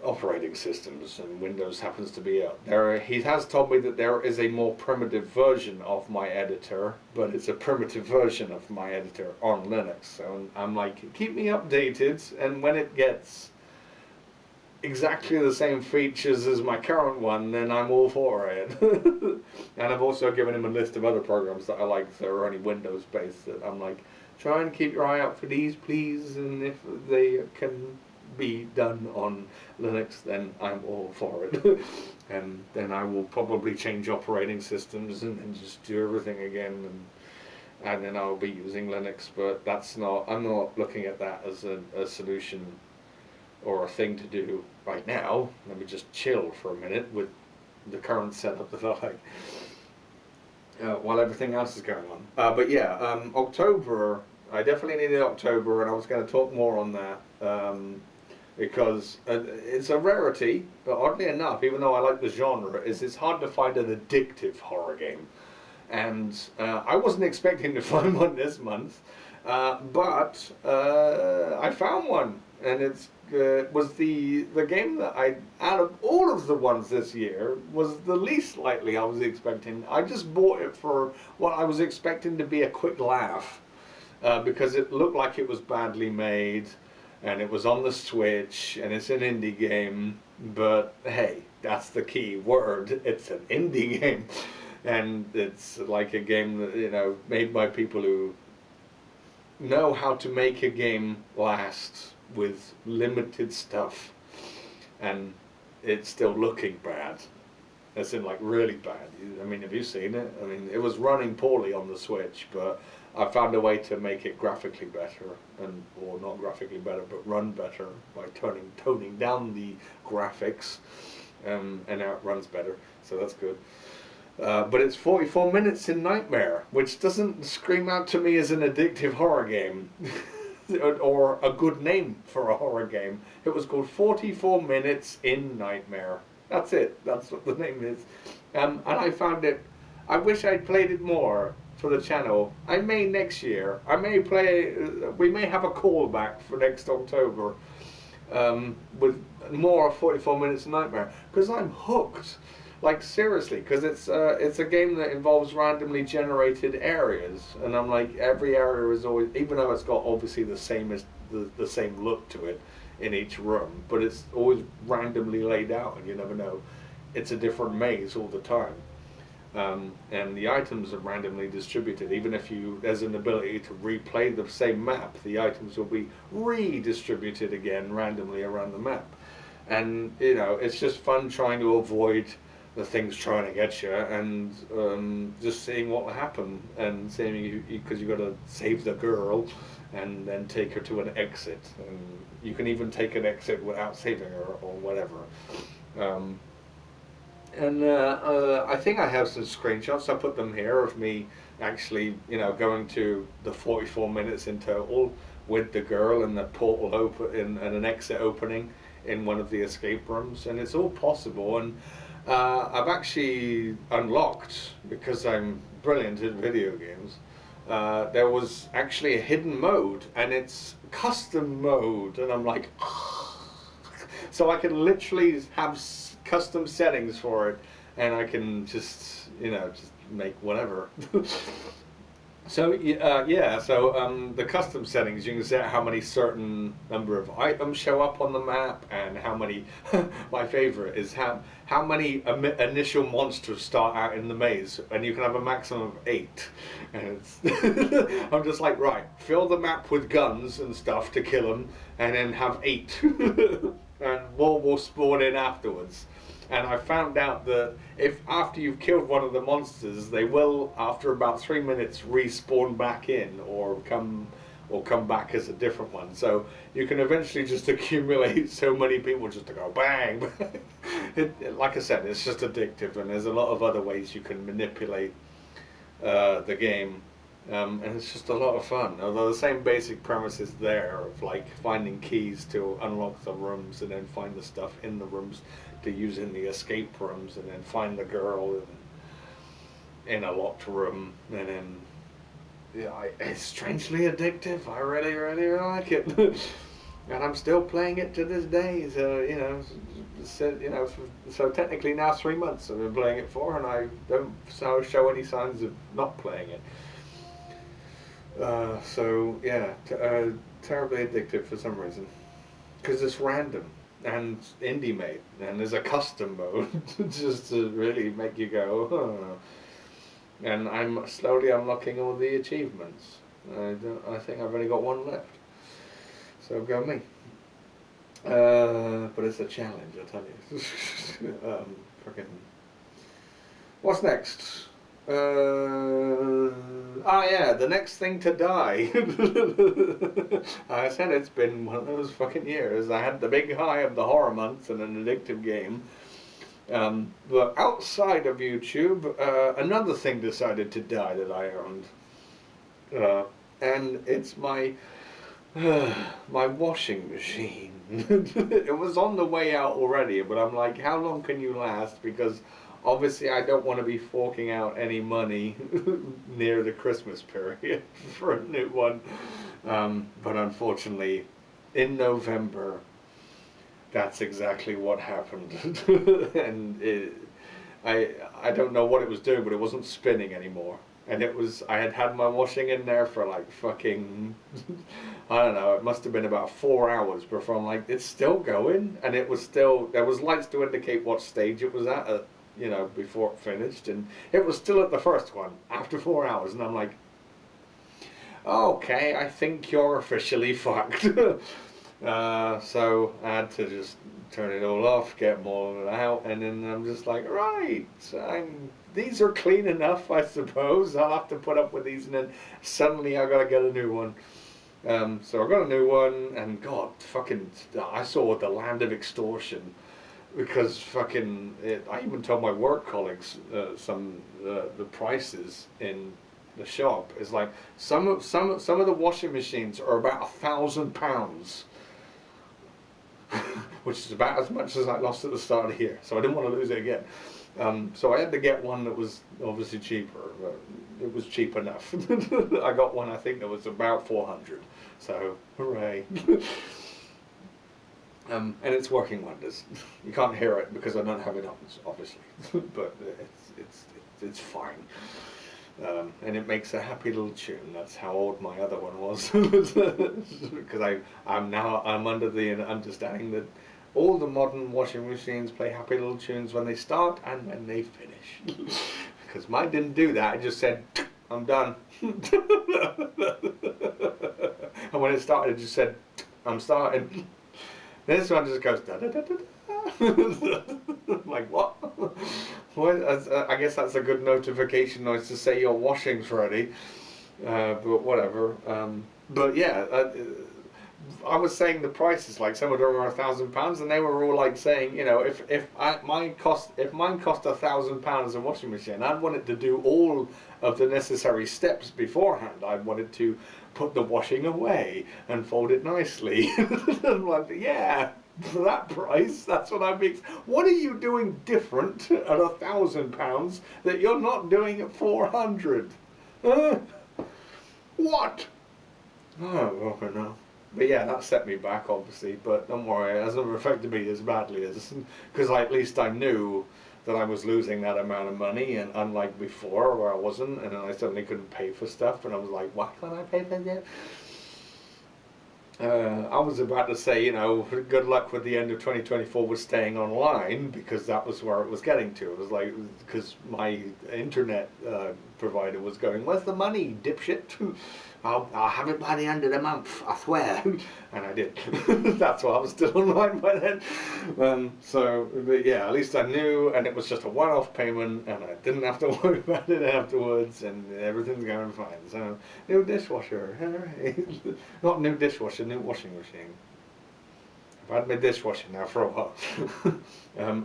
operating systems, and Windows happens to be there. He has told me that there is a more primitive version of my editor, but it's a primitive version of my editor on Linux. So I'm like, keep me updated, and when it gets exactly the same features as my current one, then I'm all for it. And I've also given him a list of other programs that I like that are only Windows based, that I'm like, try and keep your eye out for these, please, and if they can be done on Linux, then I'm all for it. And then I will probably change operating systems and just do everything again, and then I'll be using Linux. But I'm not looking at that as a solution or a thing to do right now. Let me just chill for a minute with the current setup that I like, while everything else is going on. But yeah, October, I definitely needed October, and I was going to talk more on that, because it's a rarity, but oddly enough, even though I like the genre, it's hard to find an addictive horror game. And I wasn't expecting to find one this month, but I found one, and it was the game that out of all of the ones this year, was the least likely I was expecting. I just bought it for what I was expecting to be a quick laugh, because it looked like it was badly made, and it was on the Switch, and it's an indie game. But hey, that's the key word. It's an indie game, and it's like a game that, you know, made by people who know how to make a game last with limited stuff, and it's still looking bad. As in, like, really bad. I mean, have you seen it? I mean, it was running poorly on the Switch, but I found a way to make it graphically better, or not graphically better, but run better by toning down the graphics, and now it runs better, so that's good. But it's 44 minutes in Nightmare, which doesn't scream out to me as an addictive horror game, or a good name for a horror game. It was called 44 Minutes in Nightmare. That's it. That's what the name is. And I found it. I wish I'd played it more for the channel. I may next year. I may play. We may have a callback for next October, with more 44 Minutes in Nightmare, because I'm hooked. Like, seriously, because it's a game that involves randomly generated areas, and I'm like, every area is always, even though it's got obviously the same look to it in each room, but it's always randomly laid out, and you never know. It's a different maze all the time, and the items are randomly distributed. Even if there's an ability to replay the same map, the items will be redistributed again randomly around the map, and you know, it's just fun trying to avoid the things trying to get you, and just seeing what will happen, and seeing because you got to save the girl and then take her to an exit, and you can even take an exit without saving her or whatever. I think I have some screenshots. I put them here of me actually, you know, going to the 44 minutes in total with the girl, and the portal open and an exit opening in one of the escape rooms, and it's all possible. And I've actually unlocked, because I'm brilliant at video games, there was actually a hidden mode, and it's custom mode, and I'm like, So I can literally have custom settings for it, and I can just, just make whatever. So the custom settings, you can set how many certain number of items show up on the map, and how many. My favorite is how many initial monsters start out in the maze, and you can have a maximum of 8. And I'm just like, right, fill the map with guns and stuff to kill them, and then have 8, and more will spawn in afterwards. And I found out that if after you've killed one of the monsters, they will, after about 3 minutes, respawn back in, or come back as a different one. So you can eventually just accumulate so many people just to go bang. Like I said, it's just addictive, and there's a lot of other ways you can manipulate the game. And it's just a lot of fun. Although the same basic premise is there, of like finding keys to unlock the rooms, and then find the stuff in the rooms to use in the escape rooms, and then find the girl in a locked room, and then it's strangely addictive. I really, really like it. And I'm still playing it to this day. So technically now 3 months I've been playing it for, and I don't show any signs of not playing it. Terribly addictive for some reason, because it's random and indie made, and there's a custom mode just to really make you go, oh. And I'm slowly unlocking all the achievements. I think I've only got one left, so go me. But it's a challenge, I tell you. Freaking. What's next? The next thing to die. I said it's been one of those fucking years. I had the big high of the horror month and an addictive game. But outside of YouTube, another thing decided to die that I owned. And it's my washing machine. It was on the way out already, but I'm like, how long can you last? Because obviously I don't want to be forking out any money near the Christmas period for a new one. But unfortunately, in November, that's exactly what happened. And I don't know what it was doing, but it wasn't spinning anymore. And I had my washing in there for like fucking, I don't know, it must have been about 4 hours before I'm like, it's still going? And there was lights to indicate what stage it was at, before it finished. And it was still at the first one after 4 hours. And I'm like, okay, I think you're officially fucked. So I had to just turn it all off, get them all out, and then I'm just like, right, these are clean enough, I suppose. I'll have to put up with these, and then suddenly I gotta get a new one. So I got a new one, and God, fucking, I saw the land of extortion, because I even told my work colleagues the prices in the shop is like some of the washing machines are about £1,000. Which is about as much as I lost at the start of the year, so I didn't want to lose it again. So I had to get one that was obviously cheaper, but it was cheap enough. I got one, I think, that was about 400, so hooray. And it's working wonders. You can't hear it because I don't have it on, obviously, but it's fine. And it makes a happy little tune. That's how old my other one was. Because I'm under the understanding that all the modern washing machines play happy little tunes when they start and when they finish. Because mine didn't do that. It just said, I'm done. And when it started, it just said, I'm starting. This one just goes da da da da da. Like, what? Well, I guess that's a good notification noise to say your washing's ready. But whatever. But yeah, I was saying the prices, like some of them are £1,000, and they were all like saying, if mine cost £1,000 a washing machine, I'd want it to do all of the necessary steps beforehand. I'd want it to put the washing away and fold it nicely. I'm like, yeah, for that price, that's what I'm being. What are you doing different at £1,000 that you're not doing at 400? What? Oh, okay, no. But yeah, that set me back, obviously. But don't worry, it hasn't affected me as badly as, because at least I knew that I was losing that amount of money, and unlike before where I wasn't, and then I suddenly couldn't pay for stuff, and I was like, why can't I pay for that? I was about to say, you know, good luck with the end of 2024 with staying online, because that was where it was getting to. It was like, because my internet provider was going, where's the money, dipshit? I'll have it by the end of the month, I swear. And I did. That's why I was still online by then. But yeah, at least I knew, and it was just a one-off payment, and I didn't have to worry about it afterwards, and everyth's going fine. So, new dishwasher, hooray. Not new dishwasher, new washing machine. I've had my dishwasher now for a while.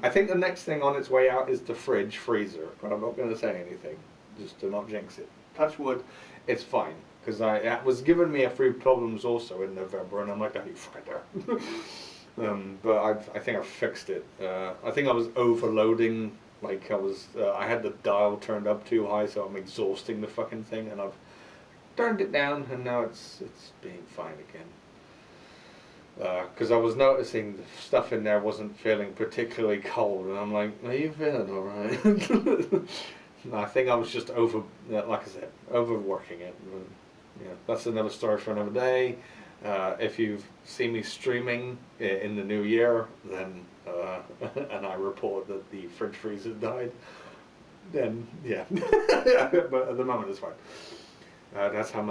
I think the next thing on its way out is the fridge freezer, but I'm not going to say anything, just to not jinx it. Touch wood, it's fine, because it was giving me a few problems also in November, and I'm like, oh, you fighter. But I think I've fixed it. I think I was overloading, like I had the dial turned up too high, so I'm exhausting the fucking thing, and I've turned it down, and now it's being fine again. Because I was noticing the stuff in there wasn't feeling particularly cold, and I'm like, are you feeling alright? I think I was just like I said, overworking it. Yeah, that's another story for another day. If you've seen me streaming in the new year, then and I report that the fridge freezer died, then yeah. But at the moment it's fine. That's how I'm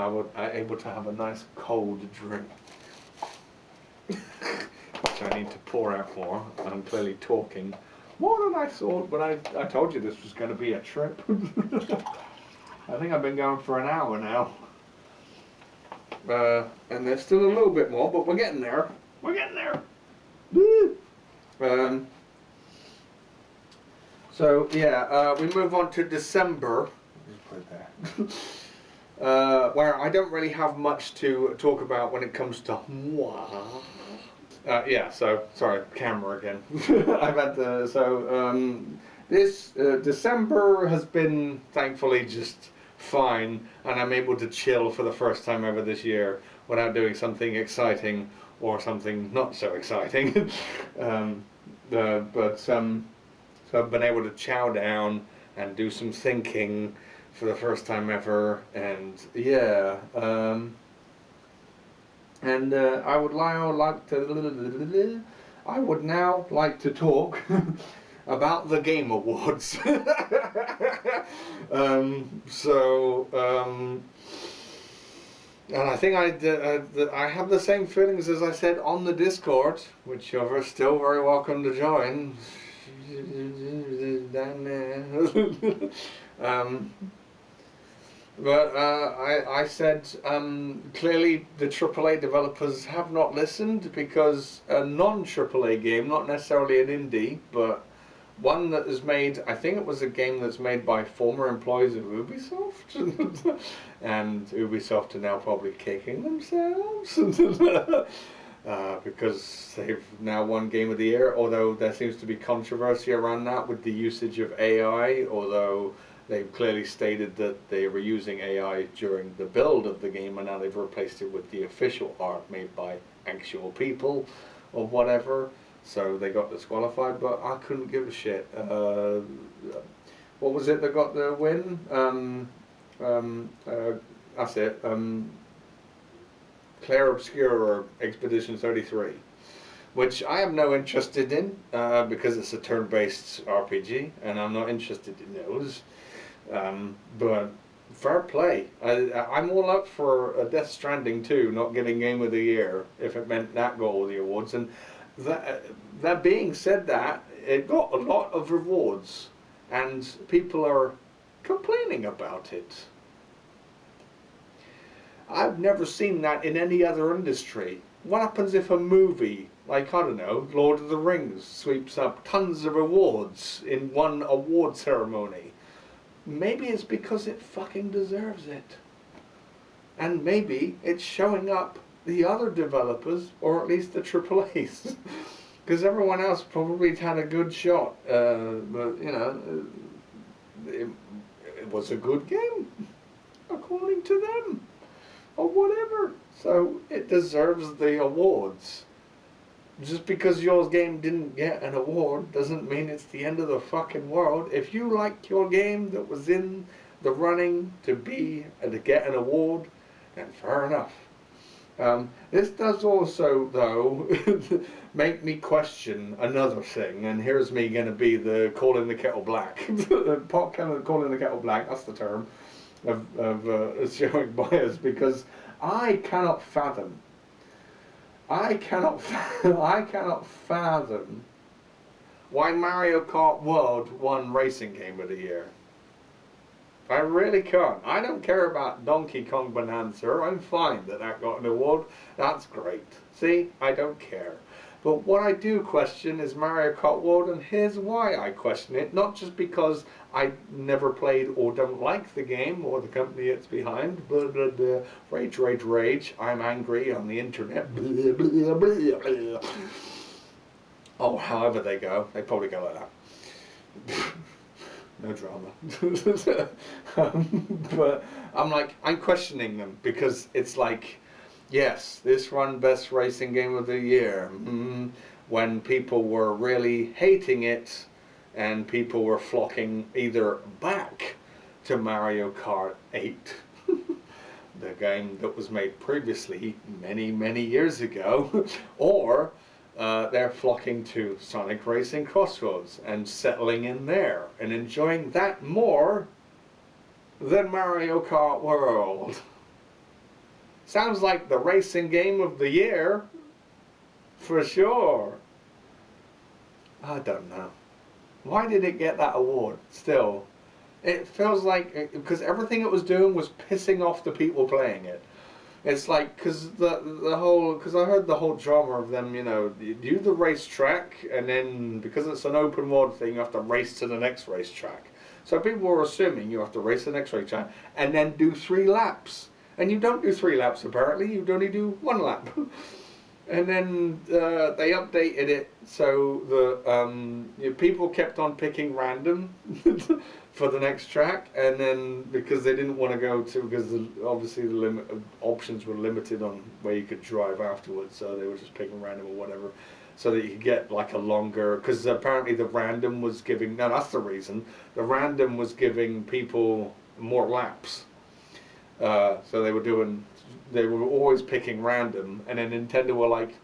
able to have a nice cold drink. Which I need to pour out more. I'm clearly talking more than I thought, but I told you this was going to be a trip. I think I've been going for an hour now. And there's still a little bit more, but we're getting there. We're getting there. Woo! So yeah, we move on to December. Just put it there. Where I don't really have much to talk about when it comes to moi. Yeah, so sorry, camera again. I've had this December has been thankfully just fine, and I'm able to chill for the first time ever this year without doing something exciting or something not so exciting. So I've been able to chow down and do some thinking for the first time ever, and yeah. I would now like to talk about the Game Awards. And I think I have the same feelings as I said on the Discord, which you're still very welcome to join. Down there. But I said clearly the AAA developers have not listened, because a non-AAA game, not necessarily an indie, but one that is made, I think it was a game that's made by former employees of Ubisoft, and Ubisoft are now probably kicking themselves because they've now won Game of the Year, although there seems to be controversy around that with the usage of AI, although they've clearly stated that they were using AI during the build of the game, and now they've replaced it with the official art made by actual people or whatever. So they got disqualified, but I couldn't give a shit. What was it that got the win? That's it. Clair Obscura Expedition 33. Which I have no interest in, because it's a turn-based RPG, and I'm not interested in those. But fair play. I'm all up for Death Stranding 2 not getting Game of the Year if it meant that got all the awards. And that being said, that it got a lot of rewards, and people are complaining about it. I've never seen that in any other industry. What happens if a movie, like, I don't know, Lord of the Rings, sweeps up tons of awards in one award ceremony? Maybe it's because it fucking deserves it. And maybe it's showing up the other developers, or at least the AAAs. Because everyone else probably had a good shot. But, you know, it was a good game, according to them. Or whatever. So it deserves the awards. Just because your game didn't get an award doesn't mean it's the end of the fucking world. If you liked your game that was in the running to be and to get an award, then fair enough. This does also, though, make me question another thing, and here's me going to be the calling the kettle black. Pot calling the kettle black, that's the term, of showing bias, because I cannot fathom I cannot fathom why Mario Kart World won Racing Game of the Year. I really can't. I don't care about Donkey Kong Bonanza. I'm fine that got an award. That's great. See, I don't care. But what I do question is Mario Kart World, and here's why I question it. Not just because I never played or don't like the game or the company it's behind. Blah, blah, blah. Rage, rage, rage. I'm angry on the internet. Blah, blah, blah, blah. Oh, however they go. They probably go like that. No drama. But I'm questioning them because it's like, yes, this won Best Racing Game of the Year. When people were really hating it and people were flocking either back to Mario Kart 8, the game that was made previously many, many years ago, or they're flocking to Sonic Racing Crossroads and settling in there and enjoying that more than Mario Kart World. Sounds like the racing game of the year, for sure. I don't know. Why did it get that award still? It feels like, because everything it was doing was pissing off the people playing it. It's like, because I heard the whole drama of them, you do the racetrack, and then because it's an open world thing, you have to race to the next racetrack. So people were assuming you have to race to the next racetrack, and then do 3 laps. And you don't do 3 laps apparently, you only do 1 lap. And then they updated it so the people kept on picking random for the next track, and then because they didn't want to go to, because obviously the options were limited on where you could drive afterwards, so they were just picking random or whatever, so that you could get like a longer, because apparently the random was giving, no, that's the reason, the random was giving people more laps. So they were always picking random, and then Nintendo were like,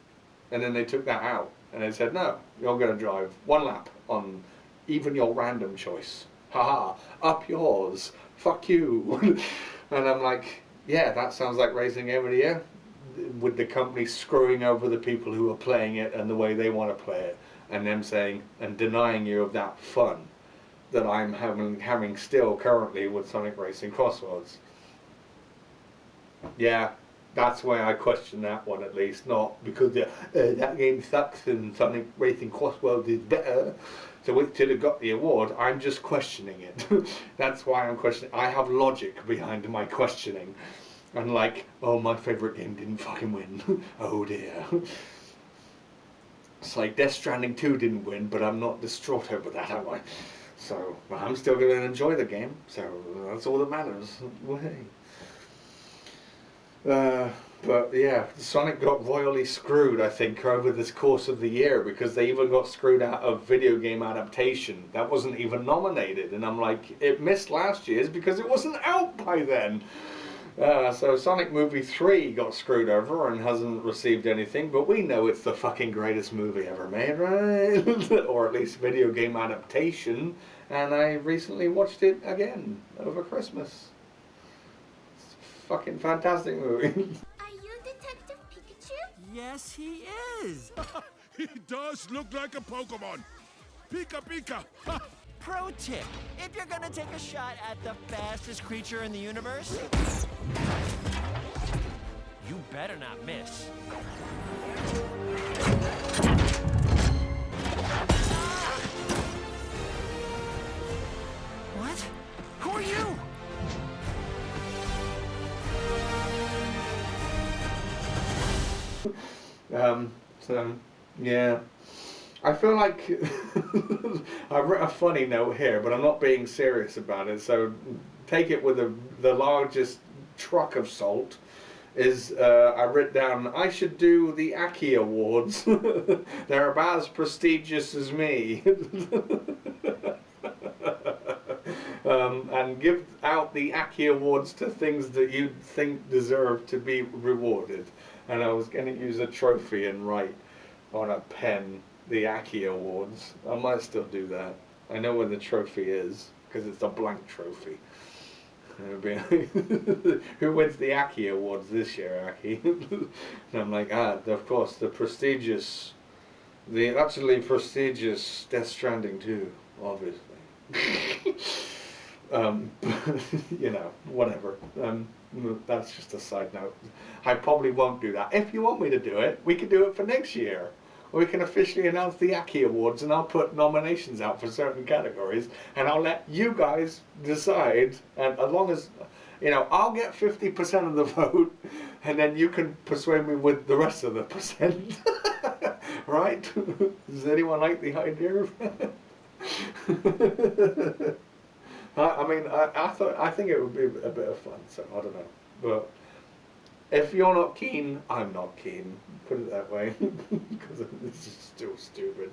and then they took that out, and they said, no, you're going to drive 1 lap on even your random choice. Haha, up yours, fuck you. And I'm like, yeah, that sounds like Racing Game of the Year, with the company screwing over the people who are playing it and the way they want to play it, and them saying, and denying you of that fun that I'm having still currently with Sonic Racing Crossroads. Yeah, that's why I question that one, at least. Not because that game sucks and Sonic Racing Crossroads is better, so wait till it got the award. I'm just questioning it. That's why I'm questioning. I have logic behind my questioning. Unlike, oh, my favourite game didn't fucking win. Oh dear. It's like Death Stranding 2 didn't win, but I'm not distraught over that, am I? So, I'm still going to enjoy the game, so that's all that matters. But yeah, Sonic got royally screwed, I think, over this course of the year, because they even got screwed out of video game adaptation. That wasn't even nominated, and I'm like, it missed last year's because it wasn't out by then. So Sonic Movie 3 got screwed over and hasn't received anything, but we know it's the fucking greatest movie ever made, right? Or at least video game adaptation, and I recently watched it again over Christmas. Fucking fantastic movie. Are you Detective Pikachu? Yes, he is. He does look like a Pokemon. Pika Pika. Pro tip, if you're gonna take a shot at the fastest creature in the universe, you better not miss. What? Who are you? So, yeah. I feel like I've written a funny note here, but I'm not being serious about it, so take it with the largest truck of salt. is I wrote down I should do the Ackie Awards. They're about as prestigious as me. And give out the Ackie Awards to things that you think deserve to be rewarded. And I was going to use a trophy and write on a pen the Ackie Awards. I might still do that. I know where the trophy is because it's a blank trophy. Who wins the Ackie Awards this year, Ackie? And I'm like, of course, the prestigious, the utterly prestigious Death Stranding 2, obviously. You know, whatever. That's just a side note. I probably won't do that. If you want me to do it, we can do it for next year. Or we can officially announce the Ackie Awards and I'll put nominations out for certain categories and I'll let you guys decide. And as long as, you know, I'll get 50% of the vote and then you can persuade me with the rest of the percent. Right? Does anyone like the idea of that? I think it would be a bit of fun, so I don't know. But if you're not keen, I'm not keen. Put it that way, because this is still stupid.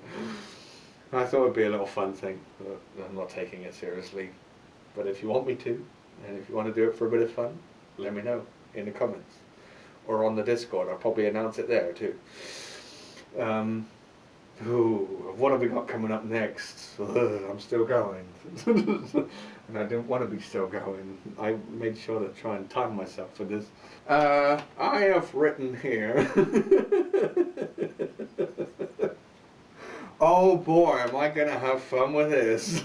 I thought it'd be a little fun thing, but I'm not taking it seriously. But if you want me to, and if you want to do it for a bit of fun, let me know in the comments. Or on the Discord, I'll probably announce it there too. What have we got coming up next? I'm still going. And I didn't want to be still going. I made sure to try and time myself for this. I have written here. Oh boy, am I going to have fun with this.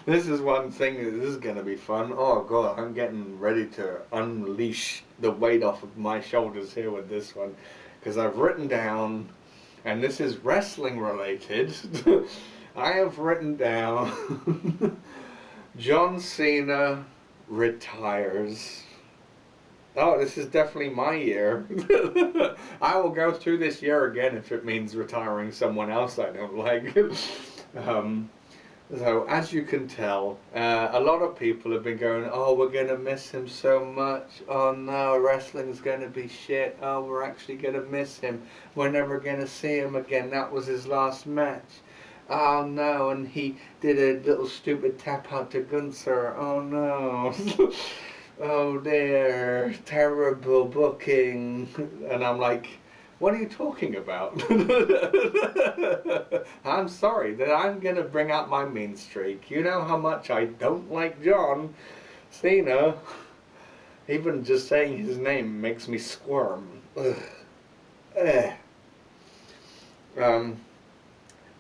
This is one thing, this is going to be fun. Oh god, I'm getting ready to unleash the weight off of my shoulders here with this one. Because I've written down, and this is wrestling related, I have written down John Cena retires. Oh, this is definitely my year. I will go through this year again if it means retiring someone else I don't like. So, as you can tell, a lot of people have been going, oh, we're going to miss him so much. Oh no, wrestling's going to be shit. Oh, we're actually going to miss him. We're never going to see him again. That was his last match. Oh no, and he did a little stupid tap out to Gunther. Oh no. Oh dear, terrible booking. And I'm like, what are you talking about? I'm sorry that I'm going to bring out my mean streak. You know how much I don't like John Cena. Even just saying his name makes me squirm.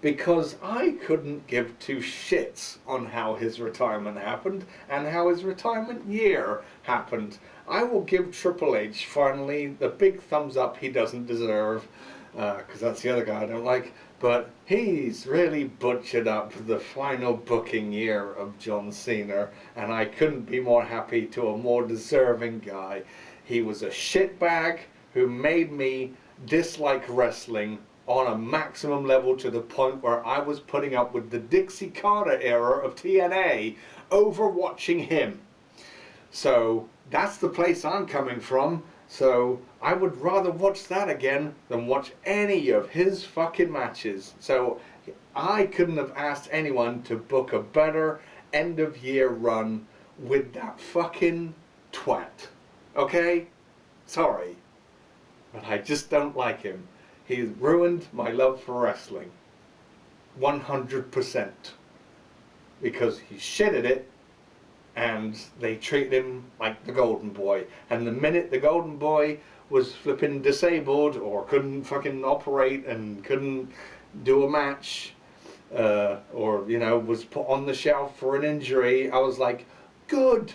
Because I couldn't give two shits on how his retirement happened and how his retirement year happened. I will give Triple H finally the big thumbs up he doesn't deserve, because that's the other guy I don't like, but he's really butchered up the final booking year of John Cena, and I couldn't be more happy to a more deserving guy. He was a shitbag who made me dislike wrestling on a maximum level to the point where I was putting up with the Dixie Carter era of TNA over watching him. So that's the place I'm coming from. So I would rather watch that again than watch any of his fucking matches. So I couldn't have asked anyone to book a better end of year run with that fucking twat. Okay? Sorry. But I just don't like him. He's ruined my love for wrestling. 100%. Because he's shit at it, and they treat him like the golden boy. And the minute the golden boy was flipping disabled, or couldn't fucking operate, and couldn't do a match, or, you know, was put on the shelf for an injury, I was like, good!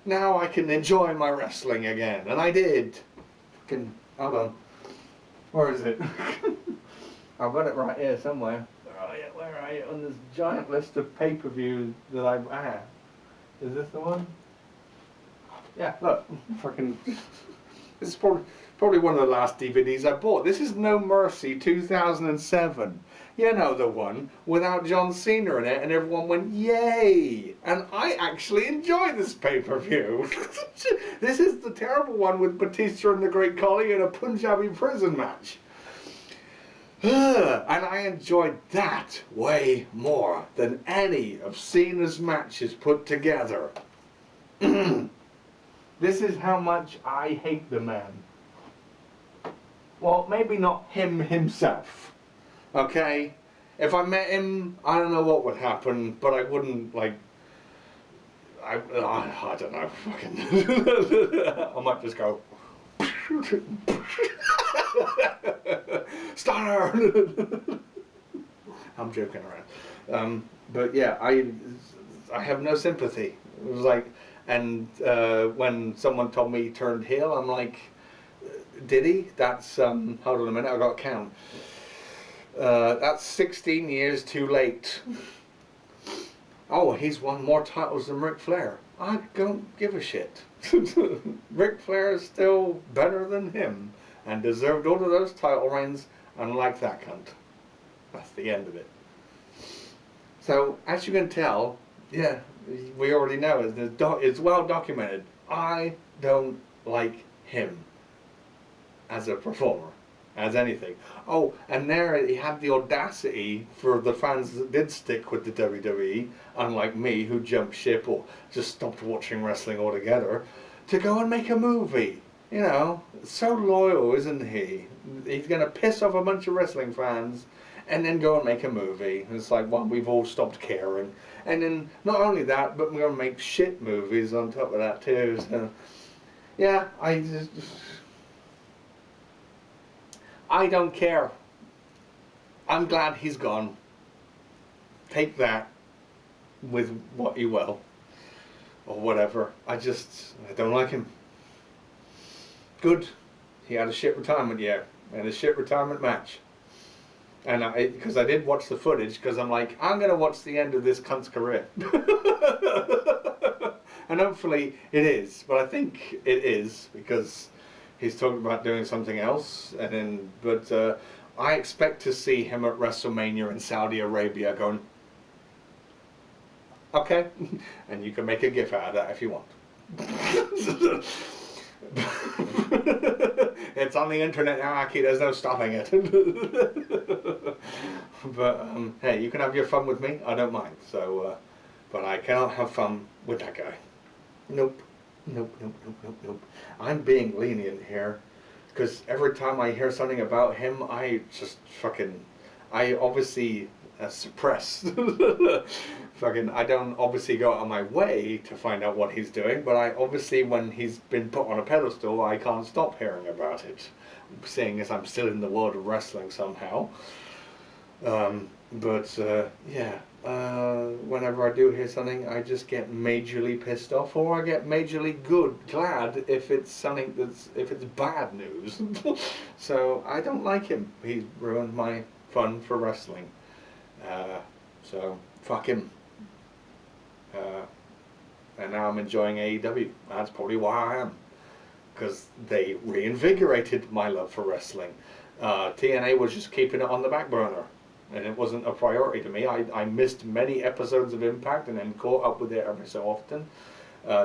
Now I can enjoy my wrestling again. And I did. Fucking, hold on. Where is it? I've got it right here somewhere. Where are you? On this giant list of pay-per-views that I have. Is this the one? Yeah, look. Fucking. This is probably one of the last DVDs I bought. This is No Mercy 2007. You know, the one without John Cena in it, and everyone went, yay! And I actually enjoy this pay-per-view. This is the terrible one with Batista and the Great Khali in a Punjabi prison match. And I enjoyed that way more than any of Cena's matches put together. This is how much I hate the man. Well, maybe not him himself. Okay? If I met him, I don't know what would happen, but I wouldn't, like... I don't know. Fucking... I might just go... Stunner! I'm joking around. But yeah, I have no sympathy. It was like... And when someone told me he turned heel, I'm like... Did he? That's, hold on a minute, I got to count. That's 16 years too late. Oh, he's won more titles than Ric Flair. I don't give a shit. Ric Flair is still better than him and deserved all of those title reigns, unlike that cunt. That's the end of it. So, as you can tell, yeah, we already know, it's well documented. I don't like him as a performer, as anything. Oh, and there he had the audacity for the fans that did stick with the WWE, unlike me who jumped ship or just stopped watching wrestling altogether, to go and make a movie. You know, so loyal, isn't he? He's going to piss off a bunch of wrestling fans and then go and make a movie. It's like, well, we've all stopped caring. And then not only that, but we're going to make shit movies on top of that too. So, yeah, I don't care. I'm glad he's gone. Take that with what you will. Or whatever. I don't like him. Good. He had a shit retirement year. And a shit retirement match. And because I did watch the footage, because I'm like, I'm going to watch the end of this cunt's career. And hopefully it is. But I think it is, because he's talking about doing something else, and then, but I expect to see him at WrestleMania in Saudi Arabia going, okay, and you can make a gif out of that if you want. It's on the internet now, Ackie, there's no stopping it. But hey, you can have your fun with me, I don't mind. So, but I cannot have fun with that guy. Nope. Nope. I'm being lenient here, because every time I hear something about him, I just I obviously suppress. I don't obviously go out of my way to find out what he's doing, but I obviously, when he's been put on a pedestal, I can't stop hearing about it, seeing as I'm still in the world of wrestling somehow. Yeah. Whenever I do hear something, I just get majorly pissed off, or I get majorly glad if it's something if it's bad news. So I don't like him. He's ruined my fun for wrestling. So fuck him. And now I'm enjoying AEW. That's probably why I am, because they reinvigorated my love for wrestling. TNA was just keeping it on the back burner. And it wasn't a priority to me. I missed many episodes of Impact and then caught up with it every so often.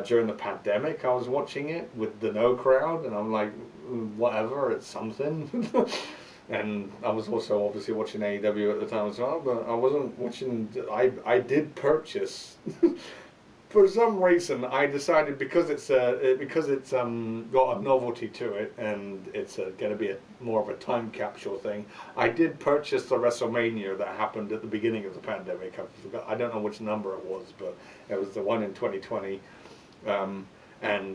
During the pandemic, I was watching it with the no crowd, and I'm like, whatever, it's something. And I was also obviously watching AEW at the time as well, but I wasn't watching. I did purchase. For some reason, I decided, because it's got a novelty to it, and it's going to be more of a time capsule thing. I did purchase the WrestleMania that happened at the beginning of the pandemic. I don't know which number it was, but it was the one in 2020. And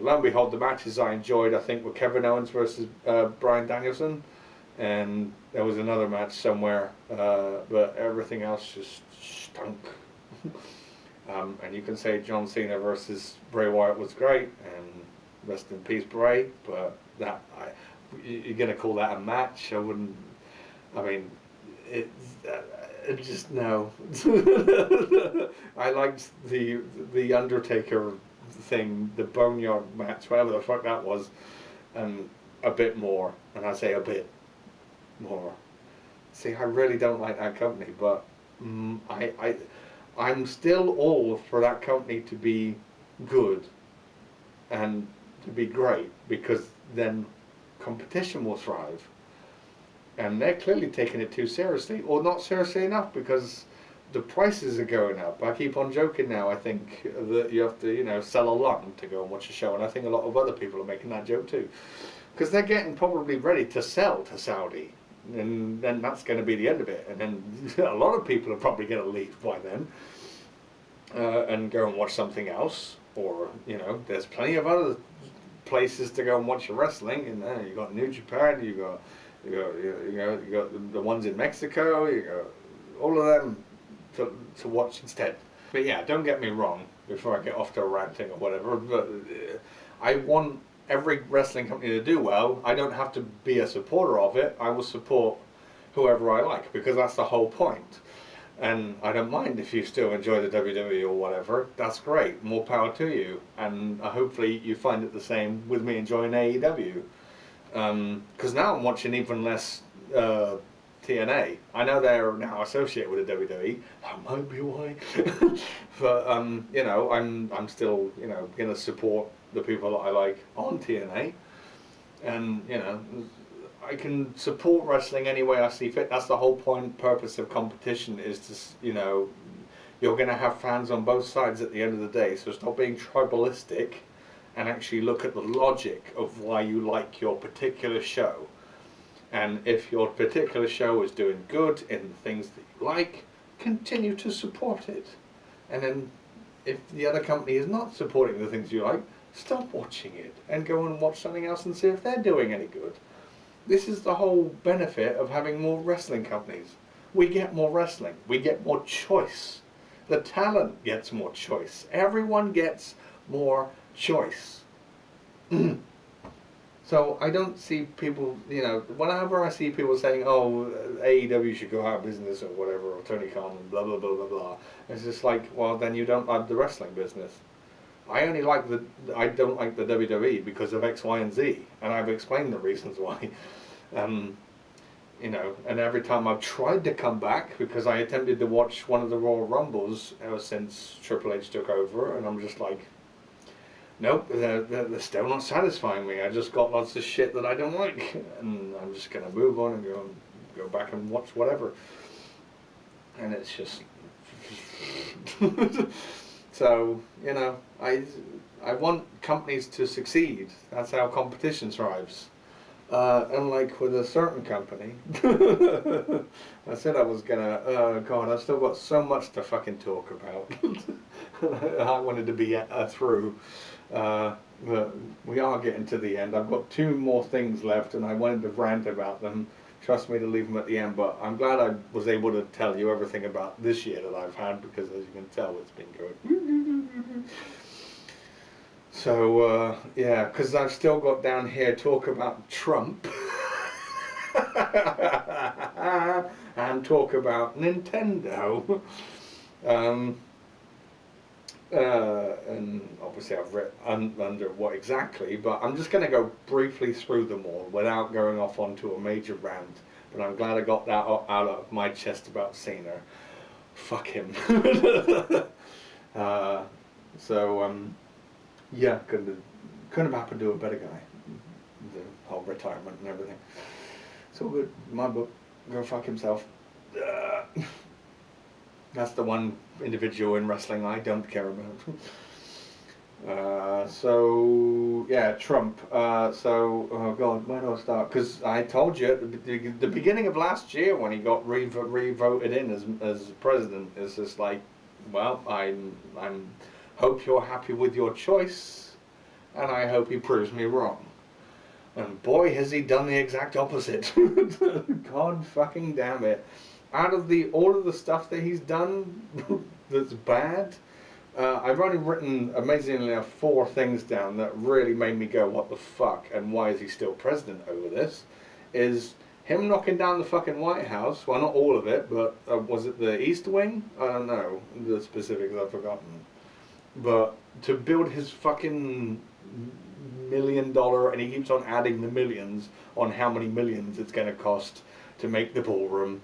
lo and behold, the matches I enjoyed, I think, were Kevin Owens versus Bryan Danielson, and there was another match somewhere, but everything else just stunk. And you can say John Cena versus Bray Wyatt was great, and rest in peace, Bray. But you're gonna call that a match? I wouldn't. I mean, it just no. I liked the Undertaker thing, the Boneyard match, whatever the fuck that was, a bit more. And I say a bit more. See, I really don't like that company, but I'm still all for that company to be good and to be great, because then competition will thrive. And they're clearly taking it too seriously, or not seriously enough, because the prices are going up. I keep on joking now, I think, that you have to, you know, sell a lung to go and watch a show, and I think a lot of other people are making that joke too. Because they're getting probably ready to sell to Saudi, and then that's going to be the end of it. And then a lot of people are probably going to leave by then, and go and watch something else. Or, you know, there's plenty of other places to go and watch your wrestling. And then you got New Japan, you got the ones in Mexico, you got all of them to watch instead. But yeah, don't get me wrong, before I get off to ranting or whatever, but I want every wrestling company to do well. I don't have to be a supporter of it. I will support whoever I like, because that's the whole point. And I don't mind if you still enjoy the WWE or whatever. That's great. More power to you. And hopefully you find it the same with me enjoying AEW. Because now I'm watching even less TNA. I know they're now associated with the WWE. That might be why. But you know, I'm still, you know, gonna support the people that I like on TNA, and you know, I can support wrestling any way I see fit. That's the whole purpose of competition, is to, you know, you're gonna have fans on both sides at the end of the day. So stop being tribalistic, and actually look at the logic of why you like your particular show. And if your particular show is doing good in the things that you like, continue to support it. And then if the other company is not supporting the things you like, stop watching it and go and watch something else and see if they're doing any good. This is the whole benefit of having more wrestling companies. We get more wrestling. We get more choice. The talent gets more choice. Everyone gets more choice. So I don't see people, you know, whenever I see people saying, oh, AEW should go out of business or whatever, or Tony Khan and blah, blah, blah, blah, blah. It's just like, well, then you don't like the wrestling business. I don't like the WWE because of X, Y, and Z. And I've explained the reasons why. You know, and every time I've tried to come back, because I attempted to watch one of the Royal Rumbles ever since Triple H took over, and I'm just like, nope, they're still not satisfying me. I just got lots of shit that I don't like, and I'm just gonna move on and go back and watch whatever. And it's just so, you know, I want companies to succeed. That's how competition thrives. Unlike with a certain company, I said I was gonna. Oh God, I've still got so much to fucking talk about. I wanted to be through. But we are getting to the end. I've got 2 more things left, and I wanted to rant about them. Trust me to leave them at the end, but I'm glad I was able to tell you everything about this year that I've had, because as you can tell, it's been good. So, yeah, because I've still got down here talk about Trump and talk about Nintendo. And obviously I've read under what exactly, but I'm just going to go briefly through them all without going off onto a major rant. But I'm glad I got that out of my chest about Cena. Fuck him. Yeah, couldn't have happened to a better guy. The whole retirement and everything. It's all good. My book. Go fuck himself. That's the one individual in wrestling I don't care about. So yeah, Trump. Oh God, where do I start? Because I told you at the beginning of last year when he got re-voted in as president, it's just like, well, I'm hope you're happy with your choice, and I hope he proves me wrong. And boy, has he done the exact opposite. God fucking damn it. Out of all of the stuff that he's done that's bad, I've only written, amazingly enough, 4 things down that really made me go, what the fuck, and why is he still president over this, is him knocking down the fucking White House. Well, not all of it, but was it the East Wing? I don't know the specifics, I've forgotten. But to build his fucking $1 million, and he keeps on adding the millions on how many millions it's going to cost to make the ballroom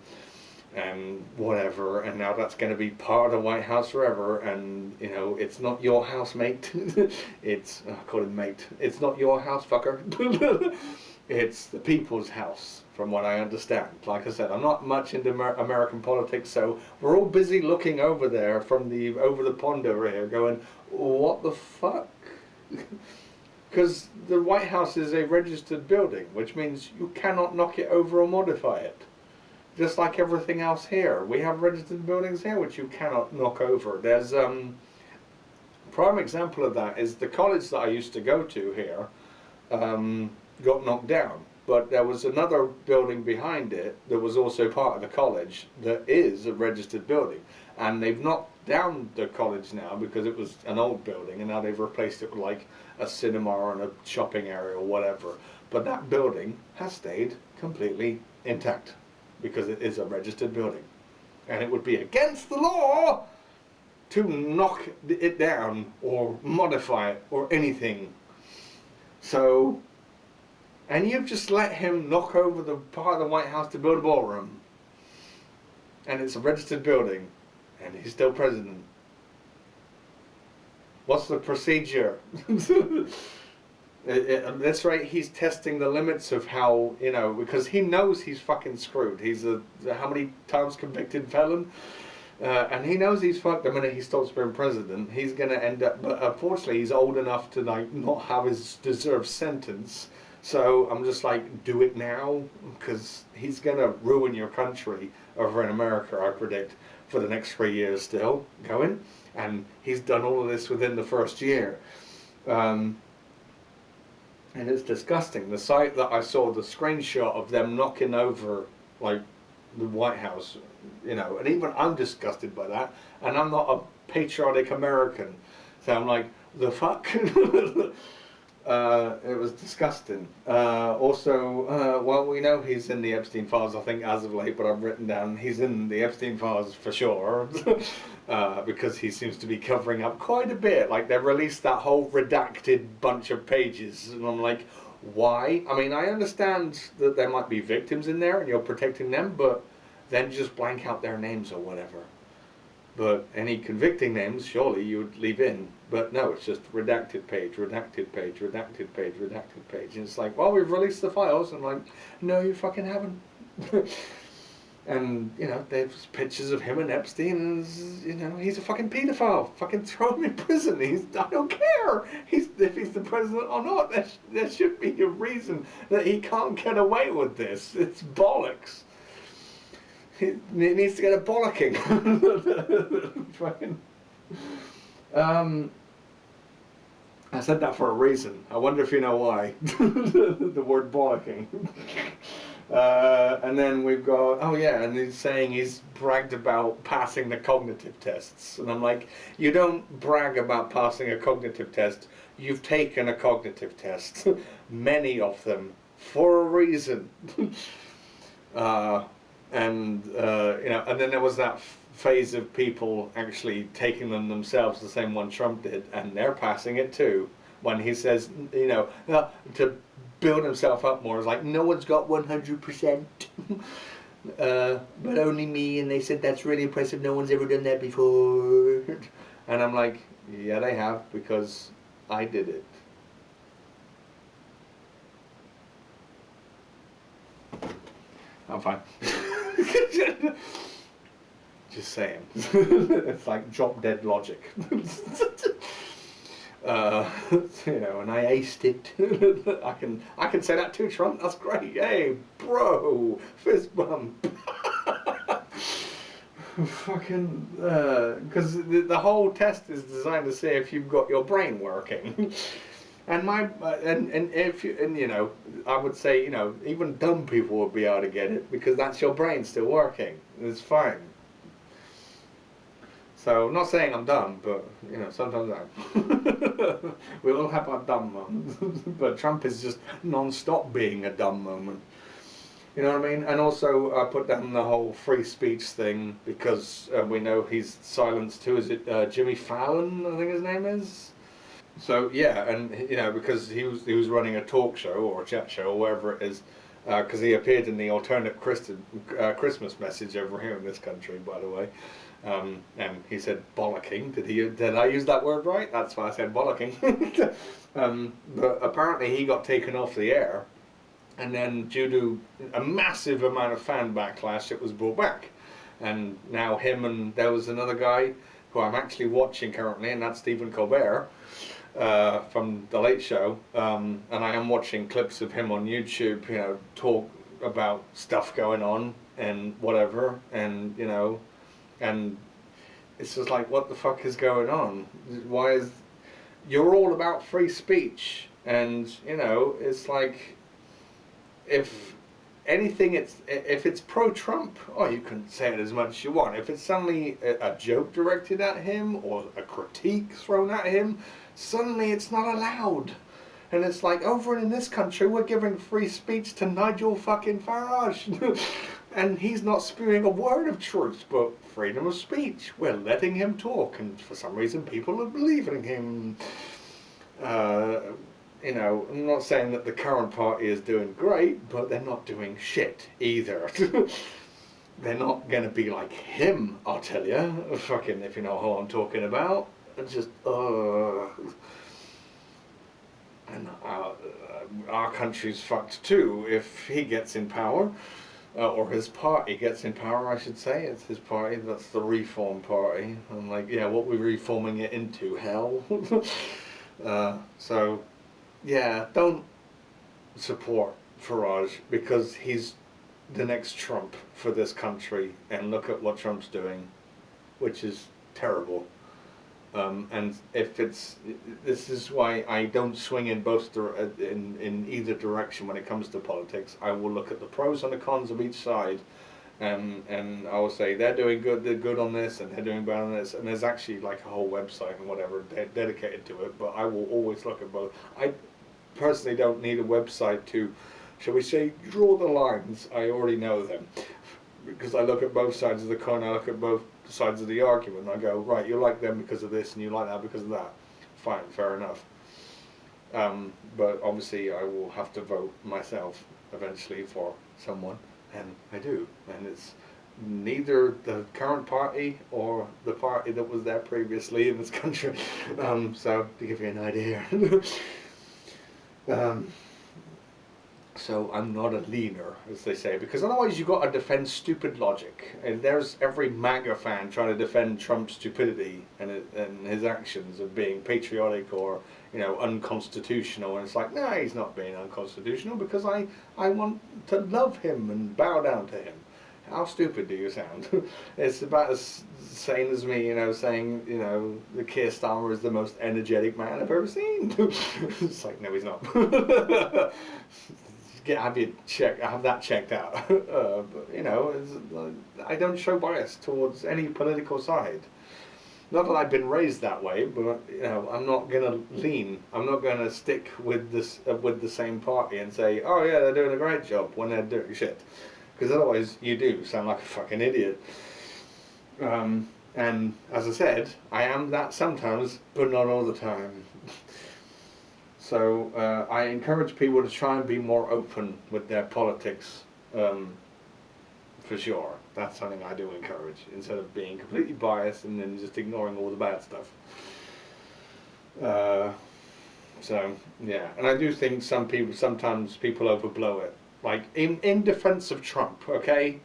and whatever, and now that's going to be part of the White House forever, and you know, it's not your house, mate. It's, I call him mate, it's not your house, fucker. It's the people's house, from what I understand. Like I said, I'm not much into American politics, so we're all busy looking over there from over the pond over here going, what the fuck? Because the White House is a registered building, which means you cannot knock it over or modify it. Just like everything else here. We have registered buildings here which you cannot knock over. There's prime example of that is the college that I used to go to here got knocked down. But there was another building behind it that was also part of the college that is a registered building. And they've knocked down the college now because it was an old building, and now they've replaced it with like a cinema and a shopping area or whatever. But that building has stayed completely intact because it is a registered building. And it would be against the law to knock it down or modify it or anything. So, and you've just let him knock over the part of the White House to build a ballroom. And it's a registered building. And he's still president. What's the procedure? At this rate, he's testing the limits of how, you know, because he knows he's fucking screwed. He's a how many times convicted felon? And he knows he's fucked the minute he stops being president. He's going to end up, but unfortunately he's old enough to like not have his deserved sentence. So I'm just like, do it now, because he's going to ruin your country over in America, I predict, for the next 3 years still going. And he's done all of this within the first year. And it's disgusting. The site that I saw, the screenshot of them knocking over, like, the White House, you know, and even I'm disgusted by that, and I'm not a patriotic American, so I'm like, the fuck? It was disgusting. Also, well, we know he's in the Epstein files, I think, as of late, but I've written down he's in the Epstein files for sure, because he seems to be covering up quite a bit. Like, they've released that whole redacted bunch of pages, and I'm like, why? I mean, I understand that there might be victims in there and you're protecting them, but then just blank out their names or whatever. But any convicting names, surely you would leave in. But no, it's just redacted page, redacted page, redacted page, redacted page. And it's like, well, we've released the files. And I'm like, no, you fucking haven't. And, you know, there's pictures of him and Epstein, and, you know, he's a fucking paedophile. Fucking throw him in prison. I don't care if he's the president or not. There should be a reason that he can't get away with this. It's bollocks. He needs to get a bollocking. Fucking. I said that for a reason. I wonder if you know why. The word bollocking. And then we've got, oh yeah, and he's saying he's bragged about passing the cognitive tests. And I'm like, you don't brag about passing a cognitive test. You've taken a cognitive test. Many of them. For a reason. And you know, and then there was that phase of people actually taking them themselves, the same one Trump did, and they're passing it too. When he says, you know, to build himself up more, it's like, no one's got 100%, but only me, and they said that's really impressive, no one's ever done that before. And I'm like, yeah, they have, because I did it. I'm fine. Just saying. It's like drop dead logic. You know, and I aced it. I can say that too, Trump. That's great. Hey, bro, fist bump. Fucking, because the whole test is designed to see if you've got your brain working. And if you, and you know, I would say, you know, even dumb people would be able to get it because that's your brain still working. It's fine. So, I'm not saying I'm dumb, but you know, sometimes I'm. We all have our dumb moments, but Trump is just non-stop being a dumb moment. You know what I mean? And also, I put down the whole free speech thing because we know he's silenced. Who is it? Jimmy Fallon, I think his name is. So yeah, and you know, because he was running a talk show or a chat show or whatever it is, because he appeared in the alternate Christmas message over here in this country, by the way. And he said bollocking. Did I use that word right? That's why I said bollocking. But apparently he got taken off the air, and then due to a massive amount of fan backlash, it was brought back. And now there was another guy who I'm actually watching currently, and that's Stephen Colbert from The Late Show. And I am watching clips of him on YouTube, talk about stuff going on and whatever, and and it's just like, what the fuck is going on? You're all about free speech, and it's like, if anything, if it's pro-Trump, you can say it as much as you want. If it's suddenly a joke directed at him or a critique thrown at him, suddenly it's not allowed. And it's like, over in this country, we're giving free speech to Nigel fucking Farage. And he's not spewing a word of truth, but freedom of speech. We're letting him talk, and for some reason people are believing him. I'm not saying that the current party is doing great, but they're not doing shit either. They're not going to be like him, I'll tell you. Fucking, if you know who I'm talking about. It's just, And our country's fucked too if he gets in power. Or his party gets in power, I should say. It's his party, that's the Reform Party. I'm like, yeah, what we're reforming it into? Hell? So, yeah, don't support Farage, because he's the next Trump for this country, and look at what Trump's doing, which is terrible. And this is why I don't swing in in either direction when it comes to politics. I will look at the pros and the cons of each side, and I will say they're doing good, they're good on this, and they're doing bad on this. And there's actually like a whole website and whatever dedicated to it. But I will always look at both. I personally don't need a website to, shall we say, draw the lines. I already know them, because I look at both sides of the coin. I look at both sides of the argument, and I go, right, you like them because of this and you like that because of that. Fine, fair enough. But obviously I will have to vote myself eventually for someone, and I do, and it's neither the current party or the party that was there previously in this country. So to give you an idea. So I'm not a leaner, as they say, because otherwise you've got to defend stupid logic. And there's every MAGA fan trying to defend Trump's stupidity and his actions of being patriotic or, unconstitutional. And it's like, no, he's not being unconstitutional, because I want to love him and bow down to him. How stupid do you sound? It's about as sane as me, saying, the Keir Starmer is the most energetic man I've ever seen. It's like, no, he's not. Have that checked out. But I don't show bias towards any political side. Not that I've been raised that way, but I'm not gonna lean. I'm not gonna stick with this with the same party and say, oh yeah, they're doing a great job when they're doing shit, because otherwise you do sound like a fucking idiot. And as I said, I am that sometimes, but not all the time. So I encourage people to try and be more open with their politics, for sure. That's something I do encourage, instead of being completely biased and then just ignoring all the bad stuff. So yeah, and I do think sometimes people overblow it. Like in defense of Trump, okay.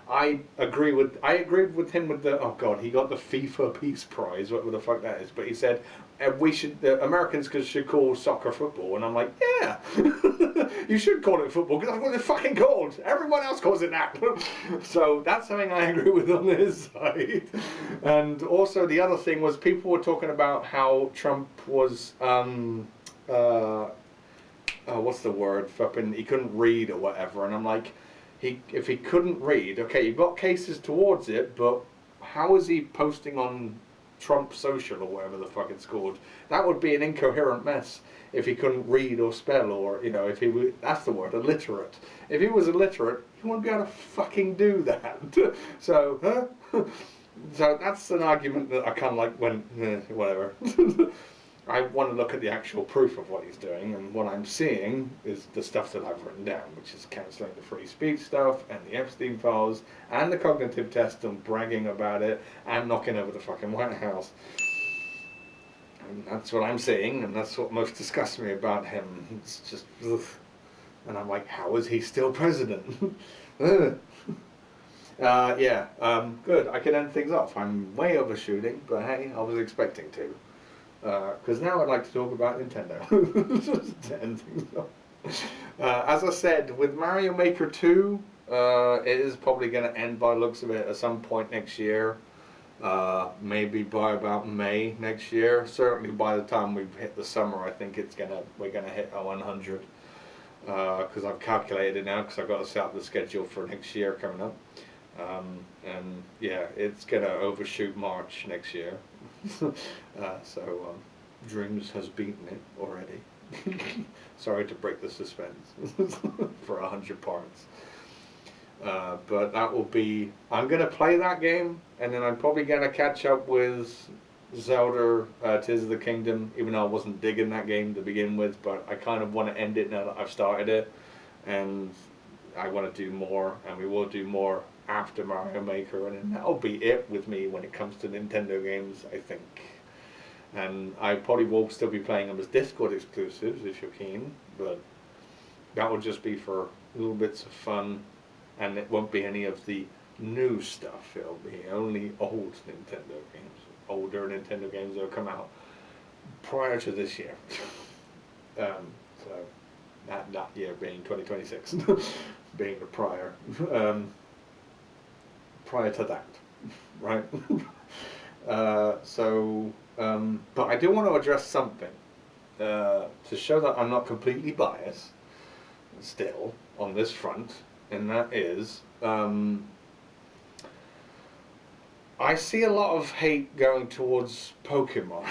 I agreed with him with the, oh god, he got the FIFA Peace Prize, whatever the fuck that is, but he said the Americans should call soccer football, and I'm like, yeah, you should call it football, because that's what it's fucking called. Everyone else calls it that. So that's something I agree with on his side. And also the other thing was, people were talking about how Trump was, what's the word, he couldn't read or whatever, and I'm like, if he couldn't read, okay, you've got cases towards it, but how is he posting on Trump Social or whatever the fuck it's called? That would be an incoherent mess if he couldn't read or spell, or if he was, that's the word, illiterate. If he was illiterate, he wouldn't be able to fucking do that. So that's an argument that I kind of like whatever. I want to look at the actual proof of what he's doing, and what I'm seeing is the stuff that I've written down, which is cancelling the free speech stuff, and the Epstein files, and the cognitive test, and bragging about it, and knocking over the fucking White House. And that's what I'm seeing, and that's what most disgusts me about him. It's just, ugh. And I'm like, how is he still president? Yeah, good. I can end things off. I'm way overshooting, but hey, I was expecting to. Because now I'd like to talk about Nintendo. Just to end things off. As I said, with Mario Maker 2, it is probably going to end by the looks of it at some point next year. Maybe by about May next year. Certainly by the time we've hit the summer, I think we're gonna hit a 100. Because I've calculated it now, because I've got to set up the schedule for next year coming up. And yeah, it's gonna overshoot March next year. So Dreams has beaten it already. Sorry to break the suspense for 100 parts. But that will be, I'm going to play that game, and then I'm probably going to catch up with Zelda Tears of the Kingdom, even though I wasn't digging that game to begin with, but I kind of want to end it now that I've started it, and I want to do more, and we will do more after Mario Maker, and then that'll be it with me when it comes to Nintendo games, I think. And I probably will still be playing them as Discord exclusives if you're keen, but that will just be for little bits of fun, and it won't be any of the new stuff. It'll be only old Nintendo games, older Nintendo games that will come out prior to this year. So that year being 2026, being the prior to that, right? But I do want to address something to show that I'm not completely biased still on this front, and that is I see a lot of hate going towards Pokemon.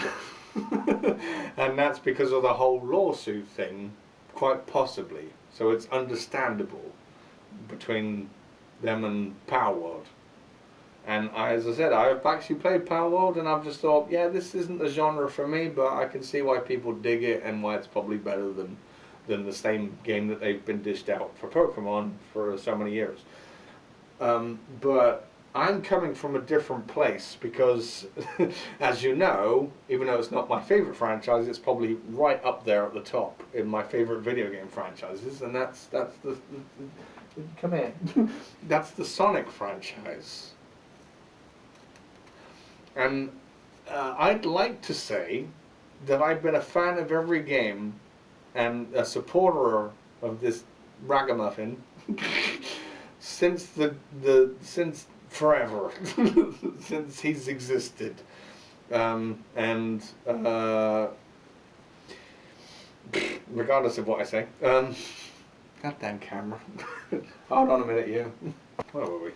And that's because of the whole lawsuit thing, quite possibly. So it's understandable between them and Power World. And as I said, I've actually played Power World, and I've just thought, yeah, this isn't the genre for me, but I can see why people dig it and why it's probably better than the same game that they've been dished out for Pokemon for so many years. But I'm coming from a different place because, as you know, even though it's not my favorite franchise, it's probably right up there at the top in my favorite video game franchises, and that's the come here, that's the Sonic franchise. And I'd like to say that I've been a fan of every game and a supporter of this ragamuffin since since forever, since he's existed, regardless of what I say. Goddamn camera. Hold on a minute, you. Where were we?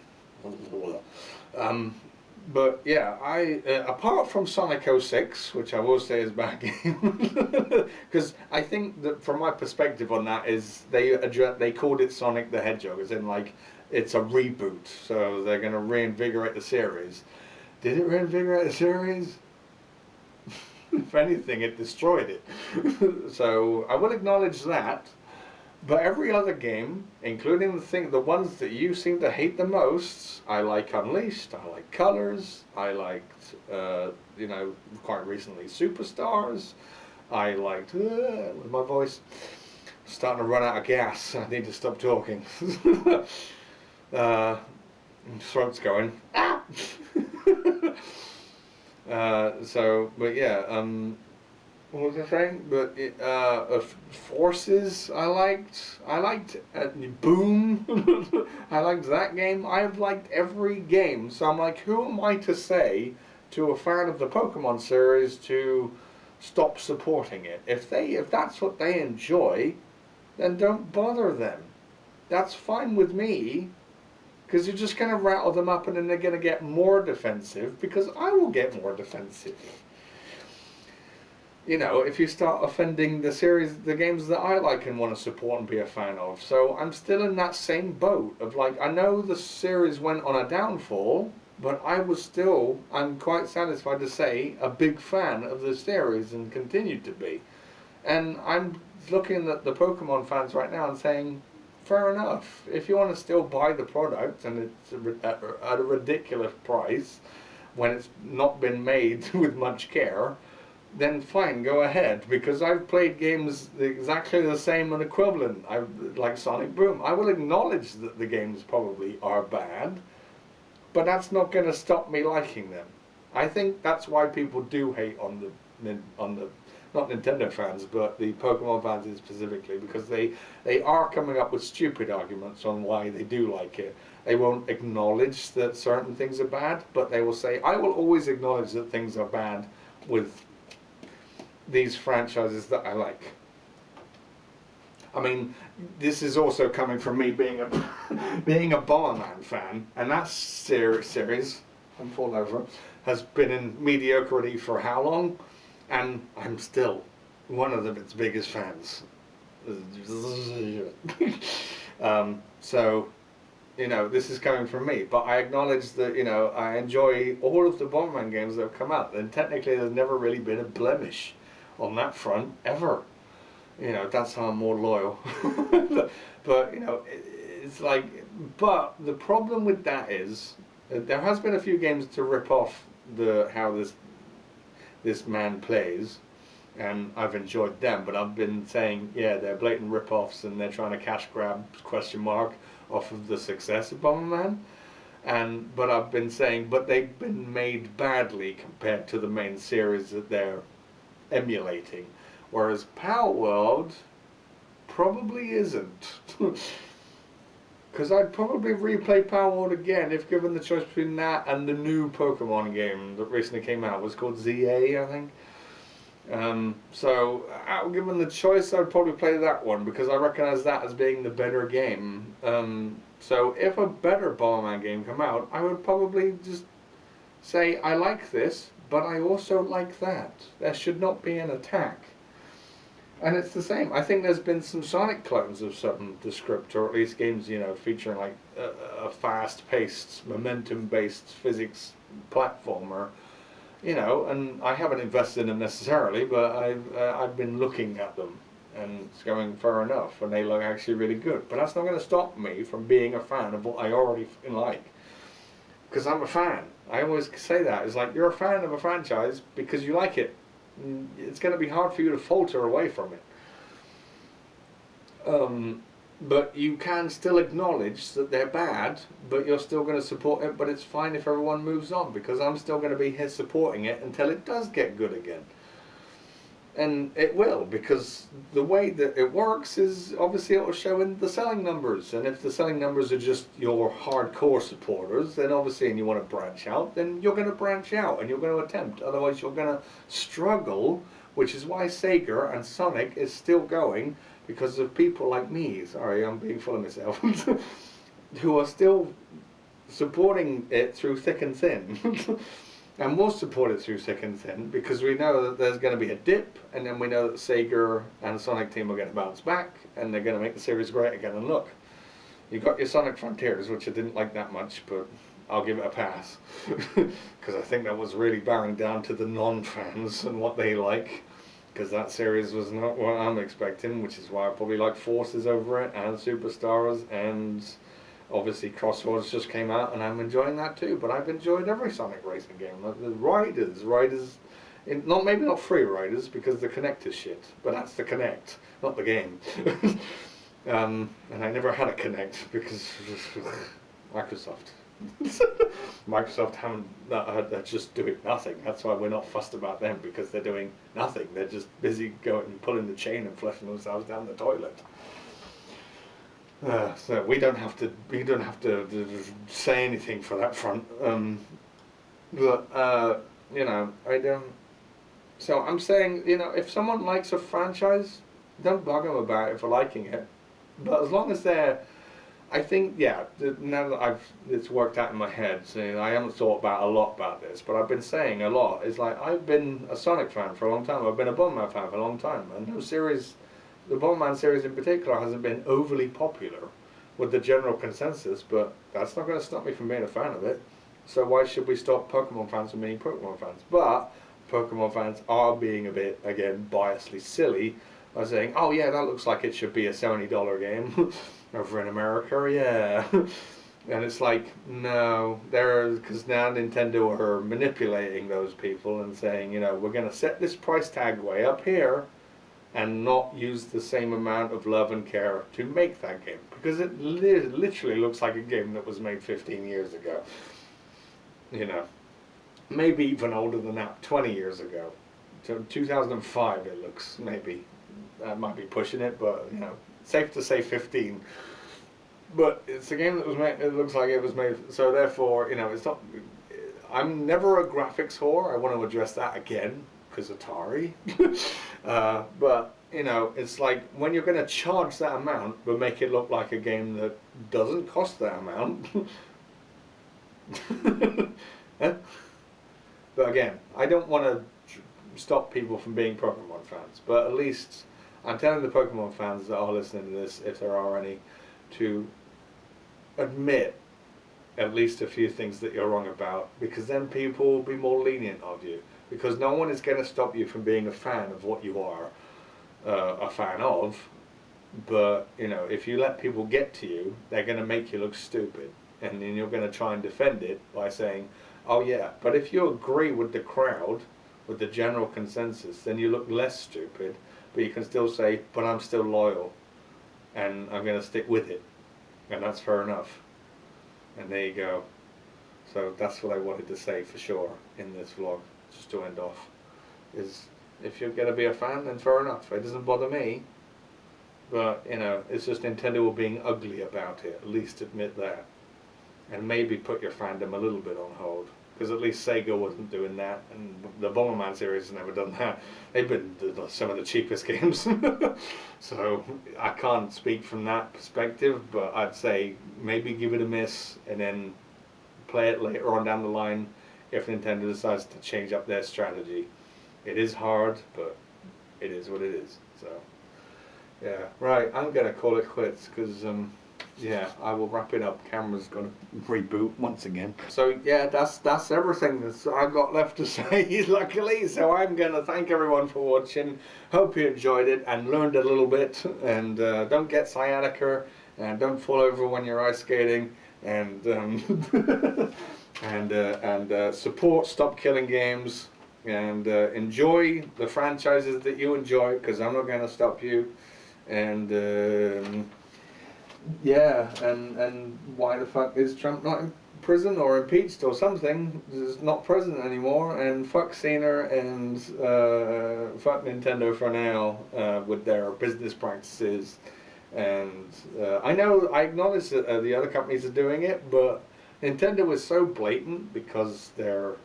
But yeah, apart from Sonic 06, which I will say is a bad game, because I think that from my perspective on that is they called it Sonic the Hedgehog, as in like it's a reboot, so they're going to reinvigorate the series. Did it reinvigorate the series? If anything, it destroyed it. So I will acknowledge that. But every other game, including the ones that you seem to hate the most, I like Unleashed, I like Colors, I liked, quite recently Superstars, I liked, with my voice starting to run out of gas, I need to stop talking. Throat's going, ah! But yeah, what was I saying? But Forces, I liked Boom. I liked that game. I've liked every game. So I'm like, who am I to say to a fan of the Pokemon series to stop supporting it? If that's what they enjoy, then don't bother them. That's fine with me. Because you're just going to rattle them up, and then they're going to get more defensive. Because I will get more defensive. You know, if you start offending the games that I like and want to support and be a fan of. So I'm still in that same boat of like, I know the series went on a downfall, but I'm quite satisfied to say, a big fan of the series and continue to be. And I'm looking at the Pokemon fans right now and saying, fair enough. If you want to still buy the product and it's at a ridiculous price when it's not been made with much care, then fine, go ahead. Because I've played games exactly the same and equivalent. Like Sonic Boom. I will acknowledge that the games probably are bad, but that's not going to stop me liking them. I think that's why people do hate on the not Nintendo fans, but the Pokemon fans specifically, because they are coming up with stupid arguments on why they do like it. They won't acknowledge that certain things are bad, but they will say, I will always acknowledge that things are bad with these franchises that I like. I mean, this is also coming from me being a being a Bomberman fan, and that series, I'm falling over, has been in mediocrity for how long? And I'm still one of its biggest fans. So, you know, this is coming from me, but I acknowledge that, you know, I enjoy all of the Bomberman games that have come out, and technically there's never really been a blemish on that front, ever. You know, that's how I'm more loyal. But, you know, it's like, but the problem with that is, there has been a few games to rip off how this man plays, and I've enjoyed them, but I've been saying, yeah, they're blatant rip-offs and they're trying to cash grab, question mark, off of the success of Bomberman. But I've been saying, but they've been made badly compared to the main series that they're emulating. Whereas Power World probably isn't. Because I'd probably replay Power World again if given the choice between that and the new Pokemon game that recently came out. It was called ZA, I think. So, given the choice, I'd probably play that one because I recognise that as being the better game. So if a better Bomberman game come out, I would probably just say, I like this, but I also like that. There should not be an attack. And it's the same. I think there's been some Sonic clones of some descriptor, or at least games, you know, featuring like a fast-paced, momentum-based physics platformer, you know. And I haven't invested in them necessarily, but I've been looking at them, and it's going fair enough, and they look actually really good. But that's not going to stop me from being a fan of what I already like, because I'm a fan. I always say that. It's like, you're a fan of a franchise because you like it. It's going to be hard for you to falter away from it. But you can still acknowledge that they're bad, but you're still going to support it, but it's fine if everyone moves on, because I'm still going to be here supporting it until it does get good again. And it will, because the way that it works is obviously it will show in the selling numbers, and if the selling numbers are just your hardcore supporters, then obviously, and you want to branch out, then you're going to branch out and you're going to attempt. Otherwise you're going to struggle, which is why Sega and Sonic is still going, because of people like me, sorry, I'm being full of myself, who are still supporting it through thick and thin. And we'll support it through thick and thin, because we know that there's going to be a dip, and then we know that Sega and Sonic team are going to bounce back, and they're going to make the series great again. And look, you got your Sonic Frontiers, which I didn't like that much, but I'll give it a pass, because I think that was really bowing down to the non-fans and what they like, because that series was not what I'm expecting, which is why I probably like Forces over it, and Superstars, and obviously Crossroads just came out, and I'm enjoying that too. But I've enjoyed every Sonic racing game. Like the Riders, maybe not free Riders, because the Kinect is shit. But that's the Kinect, not the game. And I never had a Kinect because Microsoft. Microsoft they're just doing nothing. That's why we're not fussed about them, because they're doing nothing. They're just busy going and pulling the chain and flushing themselves down the toilet. So we don't have to say anything for that front. But you know, I don't. So I'm saying, you know, if someone likes a franchise, don't bug them about it for liking it. But as long as they're, I think, yeah. Now that it's worked out in my head, so I haven't thought a lot about this, but I've been saying a lot. It's like, I've been a Sonic fan for a long time. I've been a Bomberman fan for a long time, and the Bomberman series in particular hasn't been overly popular with the general consensus, but that's not going to stop me from being a fan of it. So why should we stop Pokemon fans from being Pokemon fans? But Pokemon fans are being a bit, again, biasly silly by saying, oh yeah, that looks like it should be a $70 game over in America, yeah. And it's like, no, because now Nintendo are manipulating those people and saying, you know, we're going to set this price tag way up here and not use the same amount of love and care to make that game. Because it literally looks like a game that was made 15 years ago. You know, maybe even older than that, 20 years ago. So 2005 it looks, maybe. That might be pushing it, but, you know, safe to say 15. But it's a game that was made, it looks like it was made, so therefore, you know, it's not, I'm never a graphics whore, I want to address that again, because Atari. But, you know, it's like, when you're going to charge that amount, but make it look like a game that doesn't cost that amount. But again, I don't want to stop people from being Pokemon fans, but at least I'm telling the Pokemon fans that are listening to this, if there are any, to admit at least a few things that you're wrong about, because then people will be more lenient of you, because no one is going to stop you from being a fan of what you are a fan of. But you know, if you let people get to you, they're going to make you look stupid, and then you're going to try and defend it by saying, oh yeah, but if you agree with the crowd, with the general consensus, then you look less stupid, but you can still say, but I'm still loyal and I'm going to stick with it, and that's fair enough. And there you go. So that's what I wanted to say for sure in this vlog, just to end off, is if you're going to be a fan, then fair enough. It doesn't bother me, but you know, it's just Nintendo being ugly about it. At least admit that, and maybe put your fandom a little bit on hold, because at least Sega wasn't doing that, and the Bomberman series has never done that. They've been some of the cheapest games. So I can't speak from that perspective, but I'd say maybe give it a miss and then play it later on down the line if Nintendo decides to change up their strategy. It is hard, but it is what it is. So yeah, right, I'm gonna call it quits, because yeah, I will wrap it up. Camera's gonna reboot once again. So yeah, that's everything that I've got left to say, luckily. So I'm gonna thank everyone for watching. Hope you enjoyed it and learned a little bit. And don't get sciatica, and don't fall over when you're ice skating. And support Stop Killing Games, and enjoy the franchises that you enjoy, because I'm not gonna stop you. And yeah, and why the fuck is Trump not in prison or impeached or something? He's not president anymore, and fuck Cena, and fuck Nintendo for now with their business practices. And I acknowledge that the other companies are doing it, but Nintendo is so blatant, because they're,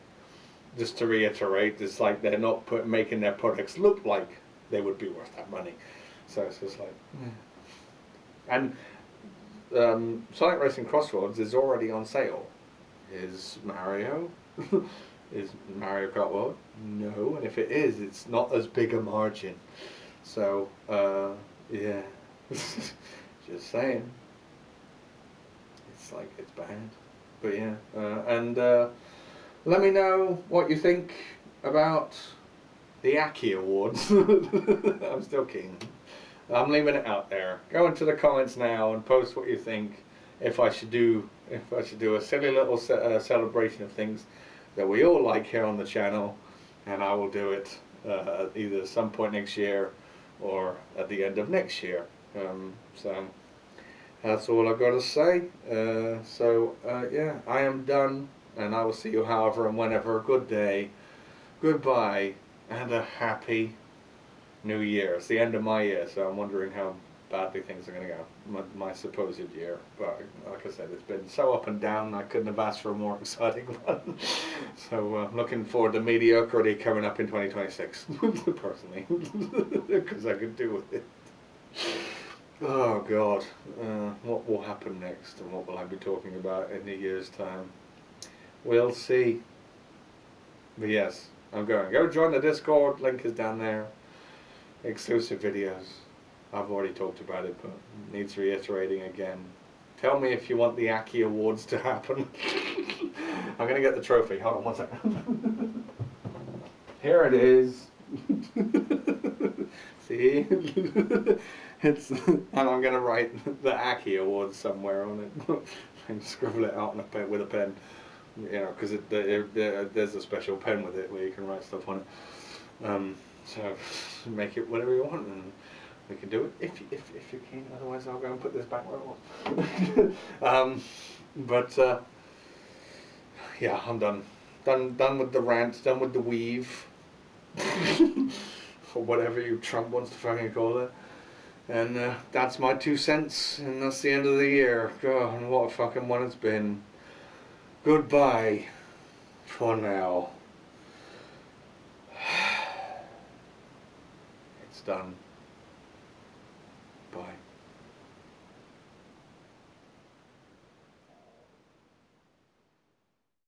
just to reiterate, it's like they're not making their products look like they would be worth that money. So it's just like, and Sonic Racing Crossroads is already on sale. Is Mario? Is Mario Kart World? No, and if it is, it's not as big a margin. So, yeah, just saying. It's like, it's bad. But yeah, and let me know what you think about the Ackie Awards. I'm still keen. I'm leaving it out there. Go into the comments now and post what you think. If I should do a silly little celebration of things that we all like here on the channel, and I will do it either some point next year or at the end of next year. So that's all I've got to say. Yeah, I am done, and I will see you however and whenever. Good day, goodbye, and a happy New Year. It's the end of my year, so I'm wondering how badly things are going to go. My supposed year. But like I said, it's been so up and down, I couldn't have asked for a more exciting one. So I'm looking forward to mediocrity coming up in 2026, personally, because I could do with it. Oh God, what will happen next, and what will I be talking about in a year's time? We'll see. But yes, I'm going. Go join the Discord, link is down there. Exclusive videos. I've already talked about it, but needs reiterating again. Tell me if you want the Ackie Awards to happen. I'm gonna get the trophy. Hold on one second. Here it is. See? It's, and I'm gonna write the Ackie Award somewhere on it and scribble it out on a pen, with a pen. You know, because there's a special pen with it where you can write stuff on it. So make it whatever you want, and we can do it if you're keen. Otherwise, I'll go and put this back where it was. Yeah, I'm done. Done with the rant. Done with the weave, or whatever you Trump wants to fucking call it. And that's my 2 cents, and that's the end of the year. God, what a fucking one it's been. Goodbye for now. It's done.